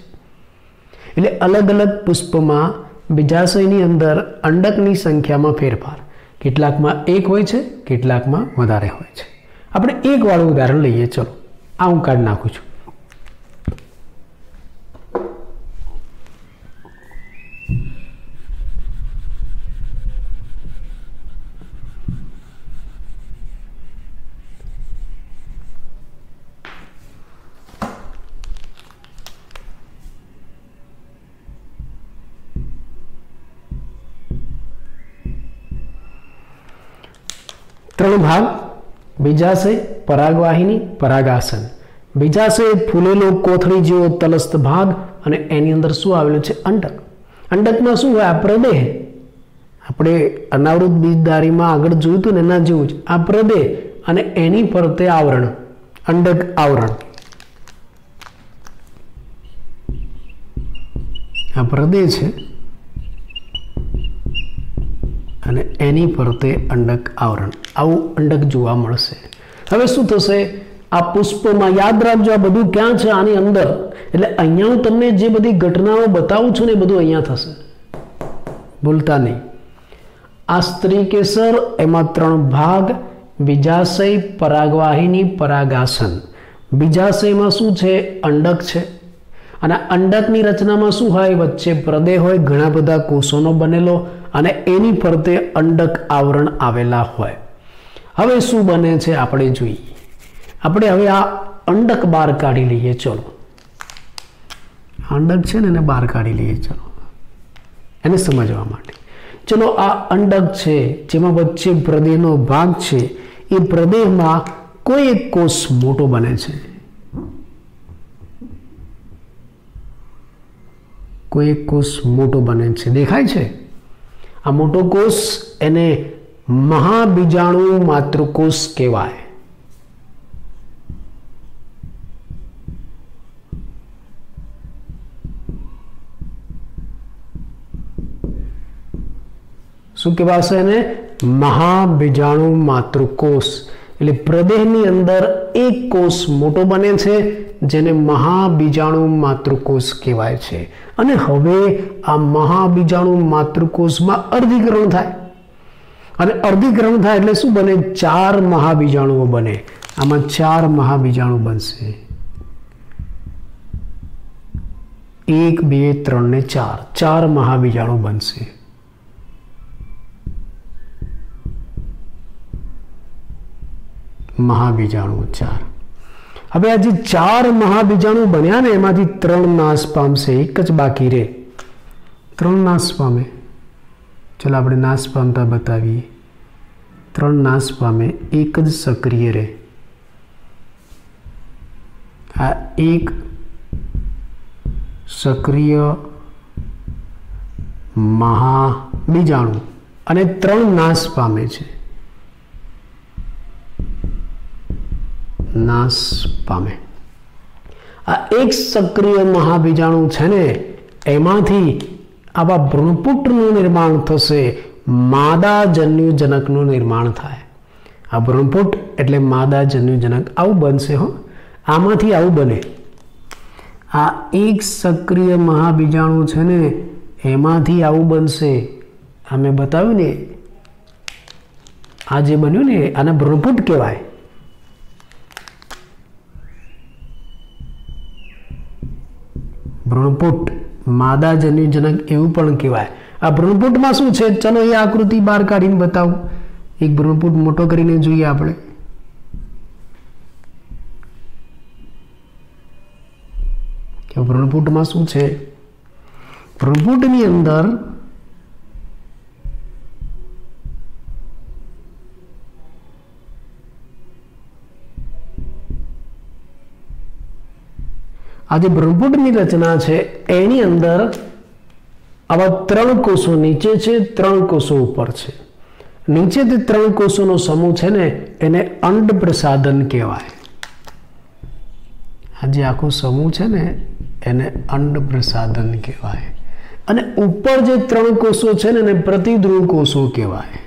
[SPEAKER 1] એટલે અલગ અલગ પુષ્પમાં બીજાશયની અંદર અંડકની સંખ્યામાં ફેરફાર. કેટલાકમાં એક હોય છે, કેટલાકમાં વધારે હોય છે. આપણે એક વાળું ઉદાહરણ લઈએ. ચલો, આ હું કાઢી નાખું છું. ત્રણ ભાગ: બીજાશય, પરાગવાહિની, પરાગાસન. બીજાશય ફૂલેલો કોથળી જેવો તલસ્થ ભાગ અને એની અંદર શું આવેલું છે? અંડક. અંડકમાં શું હોય? આ પ્રદેહ. આપણે અનાવૃત બીજધારીમાં આગળ જોયું હતું ને એના જેવું જ આ પ્રદેહ અને એની ફરતે આવરણ, અંડક આવરણ. આ પ્રદેહ છે અને એની ફરતે અંડક આવરણ. આવું અંડક જોવા મળશે. હવે શું થશે? આ પુષ્પમાં યાદ રાખજો, આ બધું ક્યાં છે? આની અંદર. એટલે અહીંયા હું તમને જે બધી ઘટનાઓ બતાવું છું ને એ બધું અહીંયા થશે, ભૂલતા નહીં. આ સ્ત્રી કેસર, એમાં ત્રણ ભાગ: બીજાશય, પરાગવાહિની, પરાગાસન. બીજાશયમાં શું છે? અંડક છે. અને અંડકની રચનામાં શું હોય? વચ્ચે પ્રદેહ હોય, ઘણા બધા કોષોનો બનેલો, અને એની ફરતે અંડક આવરણ આવેલા હોય. હવે શું બને છે આપણે જોઈએ. આપણે હવે આ અંડક બહાર કાઢી લઈએ. ચલો, અંડક છે ને એને બહાર કાઢી લઈએ. ચલો, એને સમજવા માટે. ચલો, આ અંડક છે જેમાં વચ્ચે પ્રદેહનો ભાગ છે. એ પ્રદેહમાં કોઈ એક કોષ મોટો બને છે. કોઈ એક કોષ મોટો બને છે, દેખાય છે? આ મોટો કોષ એને મહાબીજાણુ માતૃકોષ કહેવાય. શું કહેવાશે એને? મહાબીજાણુ માતૃકોષ. એટલે પ્રદેહની અંદર એક કોષ મોટો બને છે જેને મહાબીજાણુ માતૃકોષ કહેવાય છે. અને હવે આ મહાબીજાણુ માતૃકોષમાં અર્ધીકરણ થાય. અને અર્ધીકરણ થાય એટલે શું બને? 4 મહાબીજાણુઓ બને. આમાં 4 મહાબીજાણુ બનશે. 1, 2, 3 ને 4. 4 મહાબીજાણુ બનશે. મહાબીજાણુ 4. હવે આ જે 4 મહાબીજાણુ બન્યા ને એમાંથી 3 નાશ પામશે, એક જ બાકી રહે. 3 નાશ પામે. ચલો આપણે નાશ પામતા બતાવીએ. 3 નાશ પામે, એક જ સક્રિય રહે. આ એક સક્રિય મહાબીજાણુ અને 3 નાશ પામે છે. નાશ પામે. આ એક સક્રિય મહાબીજાણુ છે ને એમાંથી આવા ભ્રૂણપુટનું નિર્માણ થશે. માદાજન્યુજનકનું નિર્માણ થાય. આ ભ્રૂણપુટ એટલે માદાજન્યુજનક. આવું બનશે. હો, આમાંથી આવું બને. આ એક સક્રિય મહાબીજાણુ છે ને એમાંથી આવું બનશે. આ મેં બતાવ્યું ને, આ જે બન્યું ને આને ભ્રૂણપુટ કહેવાય. ભ્રૂણપુટ, માદાજન્યુજનક એવું પણ કહેવાય. આ ભ્રૂણપુટમાં શું છે? ચલો એ આકૃતિ બહાર કાઢીને બતાવું. એક ભ્રૂણપુટ મોટો કરીને જોઈએ આપણે. કે ભ્રૂણપુટમાં શું છે? ભ્રૂણપુટની અંદર આ જે ભ્રૂણપુટની રચના છે એની અંદર આવા 3 કોષો નીચે છે, 3 કોષો ઉપર છે. નીચે તે 3 કોષોનો સમૂહ છે ને એને અંડ પ્રસાધન કહેવાય. આ જે આખો સમૂહ છે ને એને અંડ પ્રસાધન કહેવાય. અને ઉપર જે 3 કોષો છે ને એને પ્રતિધ્રુવ કોષો કહેવાય.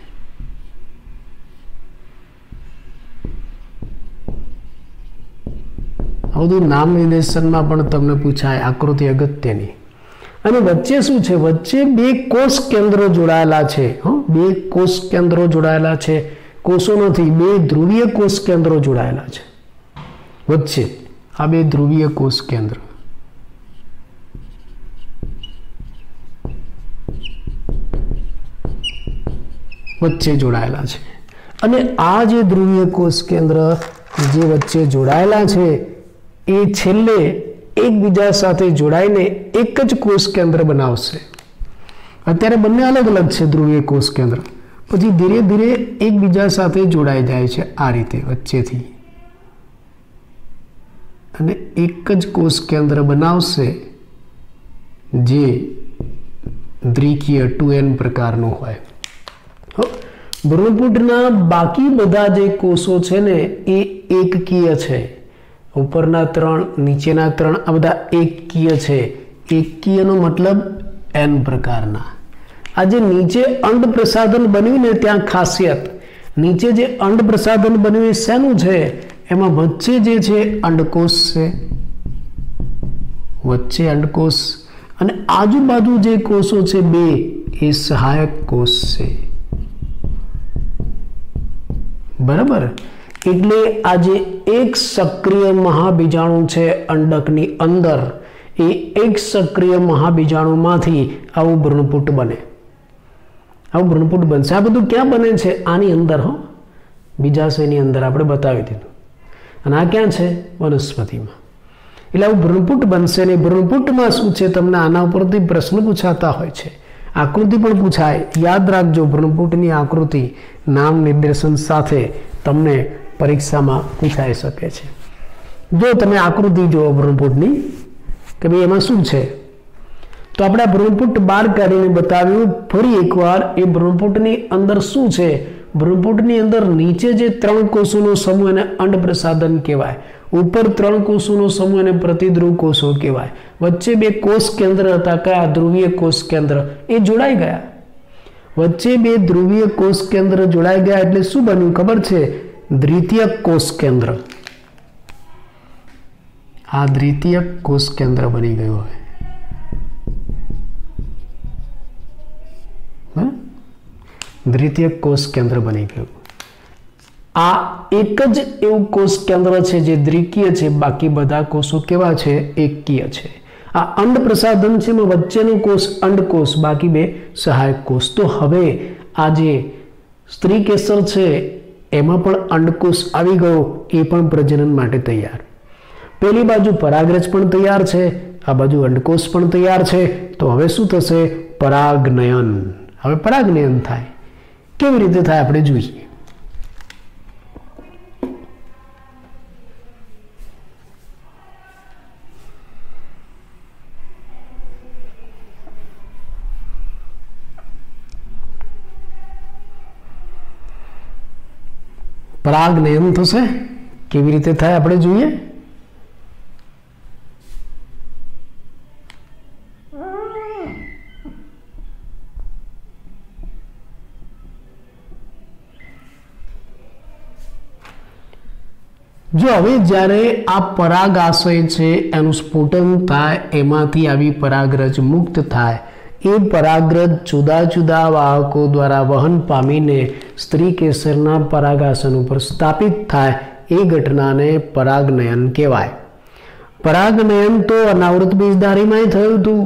[SPEAKER 1] આ બધું નામ નિર્દેશનમાં પણ તમને પૂછાય, આકૃતિ અગત્યની. અને વચ્ચે શું છે? વચ્ચે 2 કોષ કેન્દ્રો જોડાયેલા છે. 2 કોષ કેન્દ્રો જોડાયેલા છે. કોષો નથી, 2 ધ્રુવીય કોષ કેન્દ્રો જોડાયેલા છે વચ્ચે. આ 2 ધ્રુવીય કોષ કેન્દ્ર વચ્ચે જોડાયેલા છે. અને આ જે ધ્રુવીય કોષ કેન્દ્ર જે વચ્ચે જોડાયેલા છે એ છેલ્લે એકબીજા સાથે જોડાઈને એક જ કોષ કેન્દ્ર બનાવશે. અત્યારે બંને અલગ અલગ છે ધ્રુવીય કોષ કેન્દ્ર, પછી ધીરે ધીરે એકબીજા સાથે જોડાઈ જાય છે આ રીતે વચ્ચેથી, અને એક જ કોષ કેન્દ્ર બનાવશે જે દ્વિકીય 2n પ્રકારનું હોય. ભ્રૂણપુટના બાકી બધા જે કોષો છે ને એ એકકીય છે. ઉપરના 3, નીચેના 3 આ બધા એકકીય છે. એકકીયનો મતલબ n પ્રકારના. આ જે નીચે અંડ પ્રસાધન બન્યું ને ત્યાં ખાસિયત, નીચે જે અંડ પ્રસાધન બન્યું એ શેનું છે? એમાં વચ્ચે જે છે અંડકોષ છે, વચ્ચે અંડકોષ, અને આજુબાજુ જે કોષો છે 2 એ સહાયક કોષ છે. બરાબર? એટલે આ જે એક સક્રિય મહાબીજાણુ છે અંડકની અંદર, એ એક સક્રિય મહાબીજાણુમાંથી આવું ભ્રૂણપુટ બને. આવું ભ્રૂણપુટ બનશે. આ બધું ક્યાં બને છે? આની અંદર. બીજાશયની અંદર આપણે બતાવી દીધું. અને આ ક્યાં છે? વનસ્પતિમાં. એટલે આવું ભ્રૂણપુટ બનશે. ને ભ્રૂણપુટમાં શું છે? તમને આના ઉપરથી પ્રશ્ન પૂછાતા હોય છે, આકૃતિ પણ પૂછાય. યાદ રાખજો, ભ્રૂણપુટની આકૃતિ નામ નિર્દેશન સાથે તમને પરીક્ષામાં પૂછાઈ શકે છે. જો તમે આકૃતિ જુઓ ભ્રૂણપુટની કે ભાઈ એમાં શું છે, તો આપણે આ ભ્રૂણપુટ બહાર કાઢીને બતાવ્યું. ફરી એકવાર એ ભ્રૂણપુટની અંદર શું છે? ભ્રૂણપુટની અંદર નીચે જે 3 કોષોનો સમૂહ એને અંડ પ્રસાધન કહેવાય. ઉપર 3 કોષોનો સમૂહ એને પ્રતિધ્રુવ કોષો કહેવાય. વચ્ચે 2 કોષ કેન્દ્ર હતા. કયા? ધ્રુવીય કોષ કેન્દ્ર. એ જોડાઈ ગયા. વચ્ચે 2 ધ્રુવીય કોષ કેન્દ્ર જોડાઈ ગયા એટલે શું બન્યું ખબર છે? દ્વિતીયક કોષ કેન્દ્ર. આ દ્વિતીયક કોષ કેન્દ્ર બની ગયું હોય. દ્વિતીયક કોષ કેન્દ્ર બની ગયું. આ એક જ એવું કોષ કેન્દ્ર છે જે દ્વિકીય છે. બાકી બધા કોષો કેવા છે? એકકીય છે. આ અંડ પ્રસાધન છે એમાં વચ્ચેનો કોષ અંડકોષ, બાકી 2 સહાયક કોષ. તો હવે આ જે સ્ત્રી કેસર છે એમાં પણ અંડકોષ આવી ગયો, એ પણ પ્રજનન માટે તૈયાર. પેલી બાજુ પરાગરજ પણ તૈયાર છે, આ બાજુ અંડકોષ પણ તૈયાર છે. તો હવે શું થશે? પરાગનયન. હવે પરાગનયન થાય. કેવી રીતે થાય આપણે જોઈએ. પરાગનયન થશે. કેવી રીતે થાય આપણે જોઈએ. જો હવે જ્યારે આ પરાગાશય છે એનું સ્ફોટન થાય, એમાંથી આવી પરાગરજ મુક્ત થાય, એ પરાગરજ જુદા જુદા વાહકો દ્વારા વહન પામીને સ્ત્રી કેસરના પરાગાસન ઉપર સ્થાપિત થાય, એ ઘટનાને પરાગનયન કહેવાય. પરાગનયન તો અનાવૃત બીજધારીમાં થયું હતું,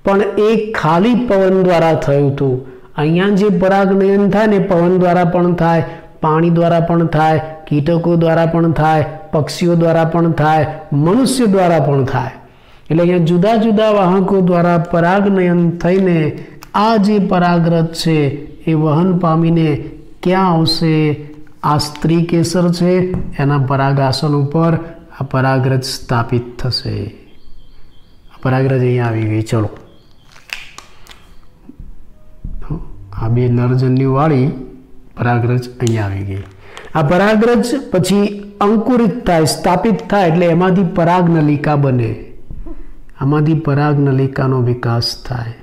[SPEAKER 1] પણ એ ખાલી પવન દ્વારા થયું હતું. અહીંયા જે પરાગનયન થાય ને પવન દ્વારા પણ થાય, પાણી દ્વારા પણ થાય, કીટકો દ્વારા પણ થાય, પક્ષીઓ દ્વારા પણ થાય, મનુષ્ય દ્વારા પણ થાય. એટલે અહીંયા જુદા જુદા વાહકો દ્વારા પરાગનયન થઈને આ જે પરાગરજ છે એ વહન પામીને ક્યાં આવશે? આ સ્ત્રી કેસર છે એના પરાગાસન ઉપર આ પરાગરજ સ્થાપિત થશે. આ પરાગરજ અહીંયા આવી ગઈ. ચલો, આ 2 નરજન્યુવાળી પરાગરજ અહીંયા આવી ગઈ. આ પરાગરજ પછી અંકુરિત થાય, સ્થાપિત થાય, એટલે એમાંથી પરાગનલિકા બને. આમાંથી પરાગનલિકાનો વિકાસ થાય.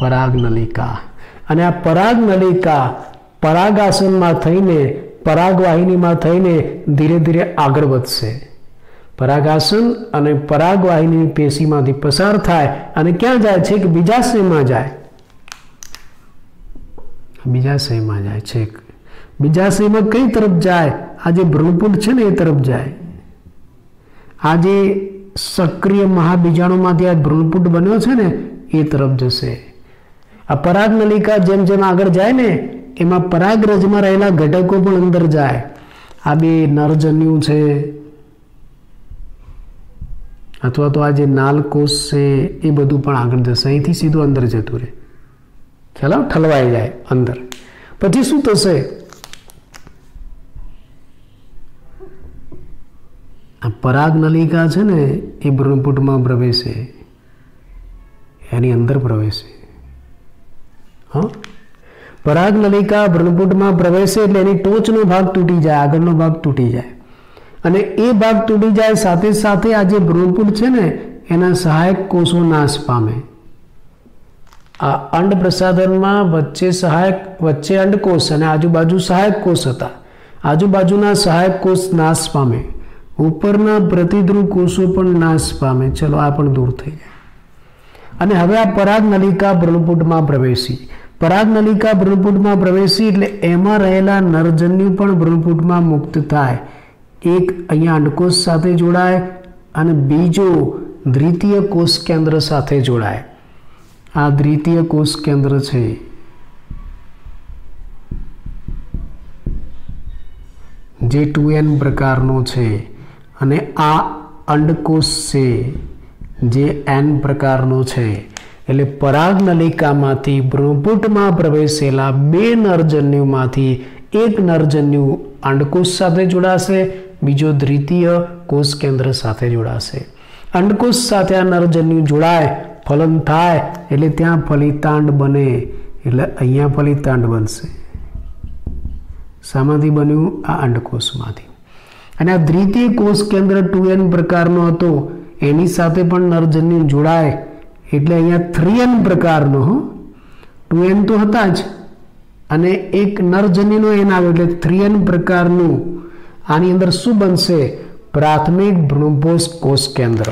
[SPEAKER 1] પરાગનલિકા. અને આ પરાગનલિકા પરાગાસનમાં થઈને પરાગવાહિનીમાં થઈને ધીરે ધીરે આગળ વધશે. પરાગાસન અને પરાગવાહિની પેશીમાંથી પસાર થાય અને ક્યાં જાય છે? કે બીજાશયમાં જાય. બીજાશયમાં જાય છે. બીજાશયમાં કઈ તરફ જાય? આ જે ભ્રૂણપુટ છે ને એ તરફ જાય. આ જે સક્રિય મહાબીજાણુમાંથી આ ભ્રૂણપુટ બન્યો છે ને એ તરફ જશે. આ પરાગનલિકા જેમ જેમ આગળ જાય ને એમાં પરાગરજમાં રહેલા ઘટકો પણ અંદર જાય. આ 2 નરજન્યુ છે અથવા તો આ જે નાલકોષ છે એ બધું પણ આગળ જશે, અહીંથી સીધું અંદર જતું રહે, ખ્યાલ ઠલવાઈ જાય અંદર. પછી શું થશે, આ પરાગ નલિકા છે ને એ ભ્રૂણપુટમાં પ્રવેશે, એની અંદર પ્રવેશે. હા, પરાગ નલિકા ભ્રૂણપુટમાં પ્રવેશે એટલે એની ટોચનો ભાગ તૂટી જાય, આગળનો ભાગ તૂટી જાય, અને એ ભાગ તૂટી જાય સાથે સાથે આ જે ભ્રૂણપુટ છે ને એના સહાયક કોષો નાશ પામે. આ અંડ પ્રસાધનમાં વચ્ચે અંડકોષ અને આજુબાજુ સહાયક કોષ હતા. આજુબાજુના સહાયક કોષ નાશ પામે, ઉપરના પ્રતિધ્રુવ કોષો પણ નાશ પામે. ચલો આ પણ દૂર થઈ જાય. અને હવે આ પરાગ નલિકા ભ્રૂણપુટમાં પ્રવેશી. પરાગ નલિકા ભ્રૂણપુટમાં પ્રવેશી એટલે એમાં રહેલા નરજન્યુ પણ ભ્રૂણપુટમાં મુક્ત થાય. એક અહીંયા અંડકોષ સાથે જોડાય અને બીજો દ્વિતીય કોષ કેન્દ્ર સાથે જોડાય. આ દ્વિતીય કોષ કેન્દ્ર છે જે 2n પ્રકારનો છે, અને આ અંડકોષ છે જે n પ્રકારનો છે. એટલે પરાગ નલિકામાંથી ભ્રૂણપુટમાં પ્રવેશેલા બે નરજન્યુમાંથી એક નરજન્યુ અંડકોષ સાથે જોડાશે, બીજો દ્વિતીય કોષ કેન્દ્ર સાથે જોડાશે. અંડકોષ સાથે આ નરજન્યુ જોડાય, ફલન થાય એટલે ત્યાં ફલિતાંડ બને. એટલે અહીંયા ફલિતાંડ બનશે. શામાંથી બન્યું? આ અંડકોષમાંથી. અને આ દ્વિતીય કોષ કેન્દ્ર 2n પ્રકારનો હતો, એની સાથે પણ નરજન્યુ જોડાય એટલે અહીંયા 3n પ્રકારનો. 2n તો હતા જ, અને એક નરજન્યુનો n આવે એટલે 3n પ્રકારનું. આની અંદર શું બનશે? પ્રાથમિક ભ્રૂણપોષ કોષ કેન્દ્ર.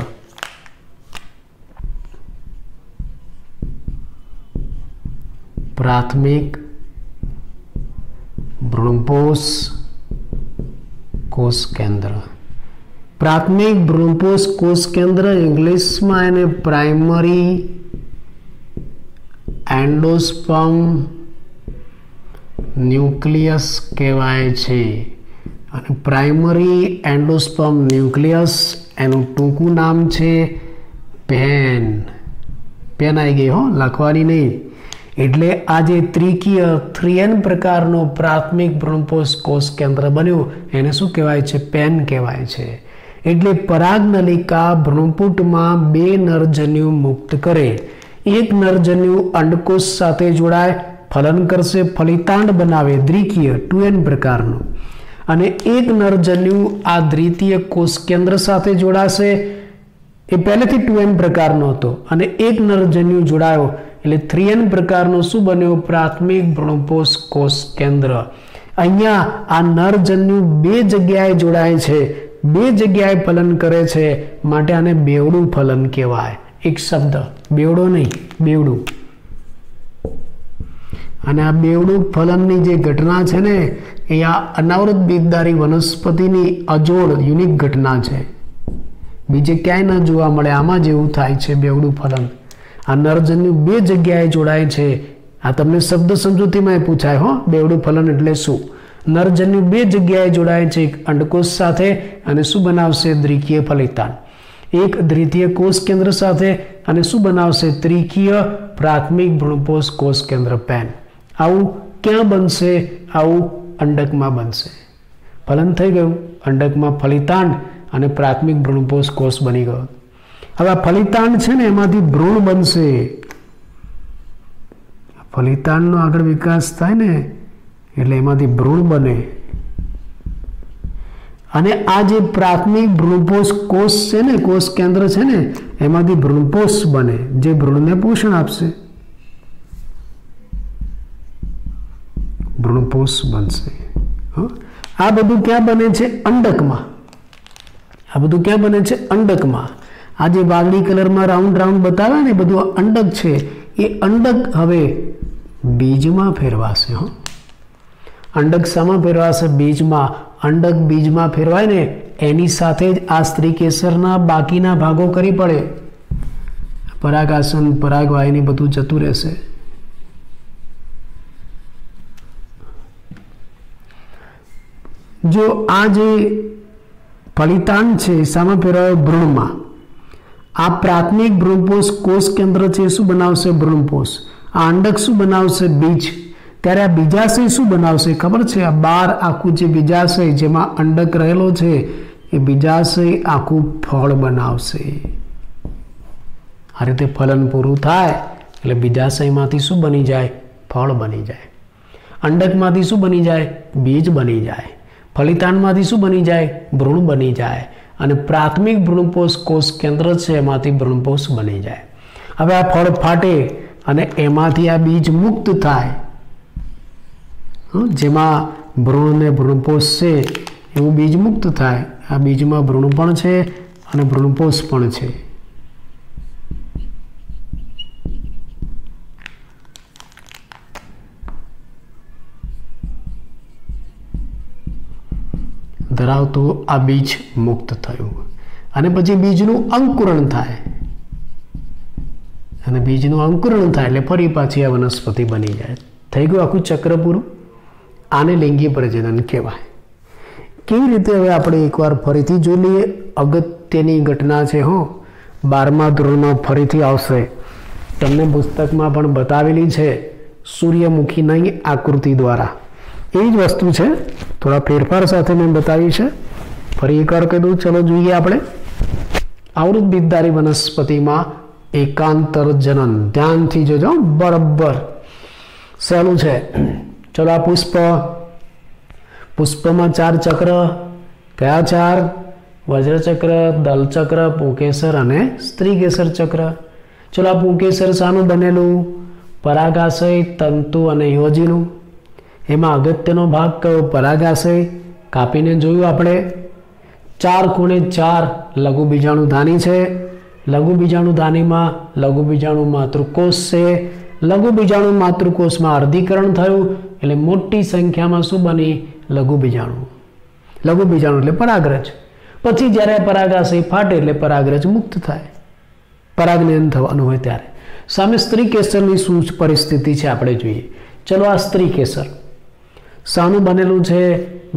[SPEAKER 1] પ્રાથમિક ભ્રૂણપોષ કોષ કેન્દ્ર. પ્રાથમિક ભ્રૂણપોષ કોષ કેન્દ્ર ઇંગ્લિશમાં એને પ્રાઇમરી એન્ડોસ્પર્મ ન્યુક્લિયસ કહેવાય છે. અને પ્રાઇમરી એન્ડોસ્પર્મ ન્યુક્લિયસ એનું ટૂંકું નામ છે પેન. પેન આવી ગઈ હો, લખવાની નહીં. એટલે આ જે ત્રિકીય 3n પ્રકારનો પ્રાથમિક ભ્રૂણપોષ કોષ કેન્દ્ર બન્યું એને શું કહેવાય છે? પેન કહેવાય છે. એટલે પરાગ નલિકા ભ્રૂણપુટમાં બે નરજન્યુ મુક્ત કરે. એક નરજન્યુ અંડકોષ સાથે જોડાય, ફલન કરશે, ફલિતાંડ બનાવે દ્વિકીય 2n પ્રકારનું. અને એક નરજન્યુ આ દ્વિતીય કોષ કેન્દ્ર સાથે જોડાશે, એ પહેલેથી 2n પ્રકારનો હતો, અને એક નરજન્યુ જોડાયો એટલે 3n પ્રકારનો શું બન્યો? પ્રાથમિક ભ્રૂણપોષ કોષ કેન્દ્ર. અહીંયા આ નરજન્યુ બે જગ્યાએ જોડાય છે, બે જગ્યાએ ફલન કરે છે, માટે આને બેવડું ફલન કહેવાય. એક શબ્દ, બેવડો નહીં, બેવડું. અને આ બેવડું ફલનની જે ઘટના છે ને એ આ અનાવૃત બીજધારી વનસ્પતિની અજોડ યુનિક ઘટના છે. બીજે ક્યાંય ન જોવા મળે. આમાં જ એવું થાય છે બેવડું ફલન. આ નરજન્યુ બે જગ્યાએ જોડાય છે. આ તમને શબ્દ સમજૂતીમાં પૂછાય હો, બેવડું ફલન એટલે શું? નરજન્યુ બે જગ્યાએ જોડાય છે, એક અંડકોષ સાથે, અને શું બનાવશે? દ્વિકીય ફલિતાંડ. એક દ્વિતીય કોષ કેન્દ્ર સાથે, અને શું બનાવશે? ત્રિકીય પ્રાથમિક ભ્રૂણપોષ કોષ કેન્દ્ર પેન. આવું ક્યાં બનશે? આવું અંડકમાં બનશે. ફલન થઈ ગયું, અંડકમાં ફલિતાંડ અને પ્રાથમિક ભ્રૂણપોષ કોષ બની ગયો. હવે આ ફલિતાંડ છે ને એમાંથી ભ્રૂણ બનશે. ફલિતાંડનો આગળ વિકાસ થાય ને એટલે એમાંથી ભ્રૂણ બને. અને આ જે પ્રાથમિક ભ્રૂણપોષ કોષ છે ને, કોષ કેન્દ્ર છે ને, એમાંથી ભ્રૂણપોષ બને જે ભ્રૂણને પોષણ આપશે. ભ્રૂણપોષ બનશે. આ બધું ક્યાં બને છે? અંડકમાં. આ બધું ક્યાં બને છે? અંડકમાં. આ જે વાદળી કલરમાં રાઉન્ડ રાઉન્ડ બતાવે ને બધું અંડક છે. એ અંડક હવે બીજમાં ફેરવાશે. અંડક શામાં ફેરવાશે? બીજમાં. અંડક બીજમાં ફેરવાય ને એની સાથે જ આ સ્ત્રી કેસરના બાકીના ભાગો કરી પડે. પરાગાસન, પરાગવાહિની બધું જતું રહેશે. જો આ જે ફલિતાંડ છે શામાં ફેરવાય? ભ્રૂણમાં. આ પ્રાથમિક ભ્રૂણપોષ કોષ કેન્દ્ર છે શું બનાવશે? ભ્રૂણપોષ. આ અંડક શું બનાવશે? બીજ. ત્યારે આ બીજાશય શું બનાવશે ખબર છે? આ બાર આખું જે બીજાશય જેમાં અંડક રહેલો છે એ બીજાશય આખું ફળ બનાવશે. આ રીતે ફલન પૂરું થાય એટલે બીજાશયમાંથી શું બની જાય? ફળ બની જાય. અંડકમાંથી શું બની જાય? બીજ બની જાય. ફલિતાંડમાંથી શું બની જાય? ભ્રૂણ બની જાય. અને પ્રાથમિક ભ્રૂણપોષ કોષ કેન્દ્ર છે એમાંથી ભ્રૂણપોષ બની જાય. હવે આ ફળ ફાટે અને એમાંથી આ બીજ મુક્ત થાય, જેમાં ભ્રૂણ ને ભ્રૂણપોષ છે એવું બીજ મુક્ત થાય. આ બીજમાં ભ્રૂણ પણ છે અને ભ્રૂણપોષ પણ છે. ધરાવતું આ બીજ મુક્ત થયું અને પછી બીજનું અંકુરણ થાય. અને બીજનું અંકુરણ થાય એટલે ફરી પાછી આ વનસ્પતિ બની જાય. થઈ ગયું આખું ચક્ર પૂરું. આને લિંગી પ્રજનન કહેવાય. કેવી રીતે? હવે આપણે એકવાર ફરીથી જોઈ લઈએ. અગત્યની ઘટના છે. 12મા ધોરણમાં ફરીથી આવશે. તમને પુસ્તકમાં પણ બતાવેલી છે સૂર્યમુખીની આકૃતિ દ્વારા. એ જ વસ્તુ છે, થોડા ફેરફાર સાથે મેં બતાવી છે. ફરી એકવાર કહી દઉં. ચલો જોઈએ આપણે. આવૃત બીજધારી વનસ્પતિમાં એકાંતર જનન. ધ્યાનથી જોજો, બરાબર સહેલું છે. ચલો આ પુષ્પ. પુષ્પમાં 4 ચક્ર. કયા 4? વજ્રચક્ર, દલચક્ર, પુંકેસર અને સ્ત્રીકેસર ચક્ર. ચલો આ પુંકેસર શાનું બનેલું? પરાગાશય, તંતુ અને યોજીનું. એમાં અગત્યનો ભાગ કયો? પરાગાશય. કાપીને જોયું આપણે. 4 ખૂણે 4 લઘુ બીજાણુધાની છે. લઘુ બીજાણુધાનીમાં લઘુ બીજાણુ માતૃકોષ છે. લઘુ બીજાણુ માતૃકોષમાં અર્ધીકરણ થયું એટલે મોટી સંખ્યામાં શું બની? લઘુ બીજાણુ. લઘુ બીજાણુ એટલે પરાગરજ. પછી જ્યારે પરાગાશય ફાટે એટલે પરાગરજ મુક્ત થાય. પરાગનયન થવાનું હોય ત્યારે. સામે સ્ત્રી કેસરની શું પરિસ્થિતિ છે આપણે જોઈએ. ચલો આ સ્ત્રી કેસર શાનું બનેલું છે?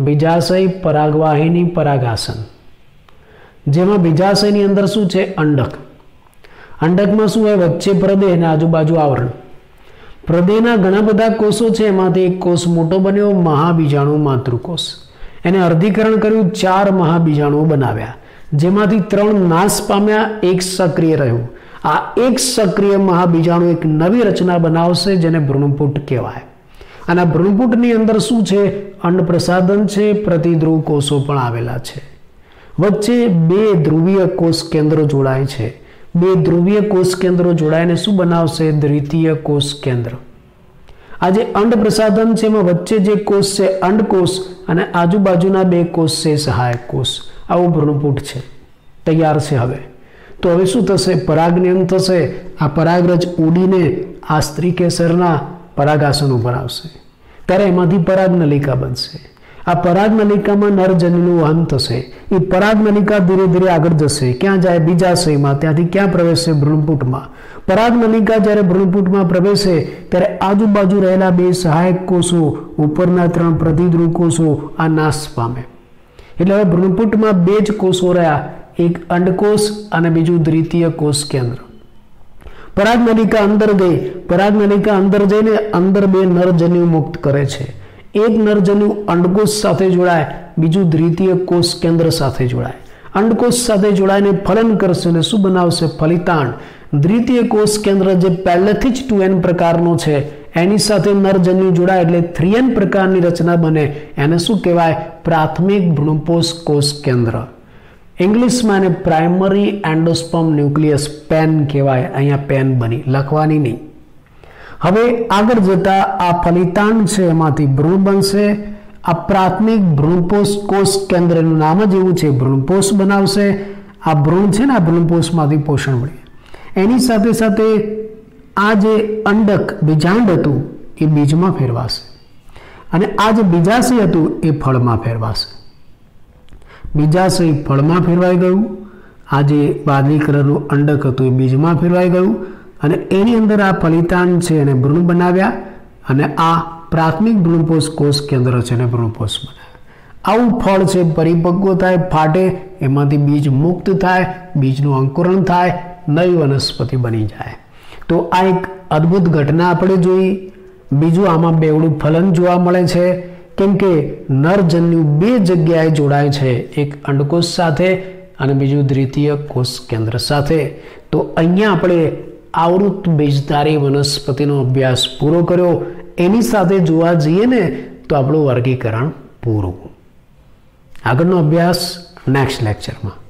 [SPEAKER 1] બીજાશય, પરાગવાહિની, પરાગાસન. જેમાં બીજાશયની અંદર શું છે? અંડક. અંડકમાં શું હોય? વચ્ચે પ્રદેહ અને આજુબાજુ આવરણ. પ્રદેહના ઘણા બધા કોષો છે. એમાંથી એક કોષ મોટો બન્યો, મહાબીજાણુ માતૃકોષ. એને અર્ધીકરણ કર્યું, 4 મહાબીજાણુઓ બનાવ્યા. જેમાંથી 3 નાશ પામ્યા, 1 સક્રિય રહ્યું. આ 1 સક્રિય મહાબીજાણુ એક નવી રચના બનાવશે જેને ભ્રૂણપુટ કહેવાય. અને આ ભ્રૂણપુટની અંદર શું છે? અંડપ્રસાદન છે. પ્રતિધ્રુવ કોષો પણ આવેલા છે. વચ્ચે 2 ધ્રુવીય કોષ કેન્દ્રો જોડાય છે. 2 ધ્રુવીય કોષ કેન્દ્રો જોડાઈને શું બનાવશે? દ્વિતીય કોષ કેન્દ્ર. આ જે અંડપ્રસાદન છે એમાં વચ્ચે જે કોષ છે અંડકોષ અને આજુબાજુના 2 કોષ છે સહાયક કોષ. આવું ભ્રૂણપુટ છે. તૈયાર છે. હવે તો હવે શું થશે? પરાગનયન થશે. આ પરાગરજ ઉડીને આ સ્ત્રી કેસરના પરાગાસન ઉપર આવશે. ત્યારે એમાંથી પરાગનલિકા બનશે. આ પરાગનલિકામાં નરજન્યુનું વહન થશે. એ પરાગનલિકા ધીરે ધીરે આગળ જશે. ક્યાં જાય? બીજાશયમાં. ત્યાંથી ક્યાં પ્રવેશે? ભ્રૂણપુટમાં. પરાગનલિકા જ્યારે ભ્રૂણપુટમાં પ્રવેશે ત્યારે આજુબાજુ રહેલા 2 સહાયક કોષો, ઉપરના 3 પ્રતિધ્રુવ કોષો આ નાશ પામે. એટલે હવે ભ્રૂણપુટમાં 2 જ કોષો રહ્યા. એક અંડકોષ અને બીજું દ્વિતીય કોષ કેન્દ્ર. પરાગનલિકા અંદર ગઈ. પરાગનલિકા અંદર જઈને અંદર 2 નરજન્યુ મુક્ત કરે છે. એક નરજન્યુ અંડકોષ સાથે જોડાય, બીજું દ્વિતીય કોષ કેન્દ્ર સાથે જોડાય. અંડકોષ સાથે જોડાઈને ફલન કરશે અને શું બનાવશે? ફલિતાંડ. દ્વિતીય કોષ કેન્દ્ર જે પહેલેથી જ 2n પ્રકારનો છે એની સાથે નરજન્યુ જોડાય એટલે 3n પ્રકારની રચના બને. એને શું કહેવાય? પ્રાથમિક ભ્રૂણપોષ કોષ કેન્દ્ર. ઇંગ્લિશમાં એને પ્રાઇમરી એન્ડોસ્પર્મ ન્યુક્લિયસ, પેન કહેવાય. અહીંયા પેન બની, લખવાની નહીં. હવે આગળ જતા આ ફલિતાંડ છે એમાંથી ભ્રૂણ બનશે. આ પ્રાથમિક ભ્રૂણપોષ કોષ કેન્દ્રનું નામ જ એવું છે, ભ્રૂણપોષ બનાવશે. આ ભ્રૂણ છે ને, આ ભ્રૂણપોષમાંથી પોષણ મળે. એની સાથે સાથે આ જે અંડક બીજાંડ હતું એ બીજમાં ફેરવાશે અને આ જે બીજાશય હતું એ ફળમાં ફેરવાશે. બીજાશય ફળમાં ફેરવાઈ ગયું. આ જે વાદળી કલરનું અંડક હતું એ બીજમાં ફેરવાઈ ગયું અને એની અંદર આ ફલિતાંડ છે એને ભ્રૂણ બનાવ્યા અને આ પ્રાથમિક ભ્રૂણપોષ કોષ કેન્દ્ર છે એને ભ્રૂણપોષ બનાવ્યા. આવું ફળ છે, પરિપક્વ થાય, ફાટે, એમાંથી બીજ મુક્ત થાય, બીજનું અંકુરણ થાય, નવી વનસ્પતિ બની જાય. તો આ એક અદ્ભુત ઘટના આપણે જોઈ. બીજું, આમાં બેવડું ફલન જોવા મળે છે, કેમ કે નરજન્યુ બે જગ્યાએ જોડાય છે, એક અંડકોષ સાથે અને બીજું દ્વિતીય કોષ કેન્દ્ર સાથે. તો અહીંયા આપણે આવૃત બીજધારી વનસ્પતિનો અભ્યાસ પૂરો કર્યો. એની સાથે જોવા જઈએ ને તો આપણું વર્ગીકરણ પૂરું. આગળનો અભ્યાસ નેક્સ્ટ લેક્ચરમાં.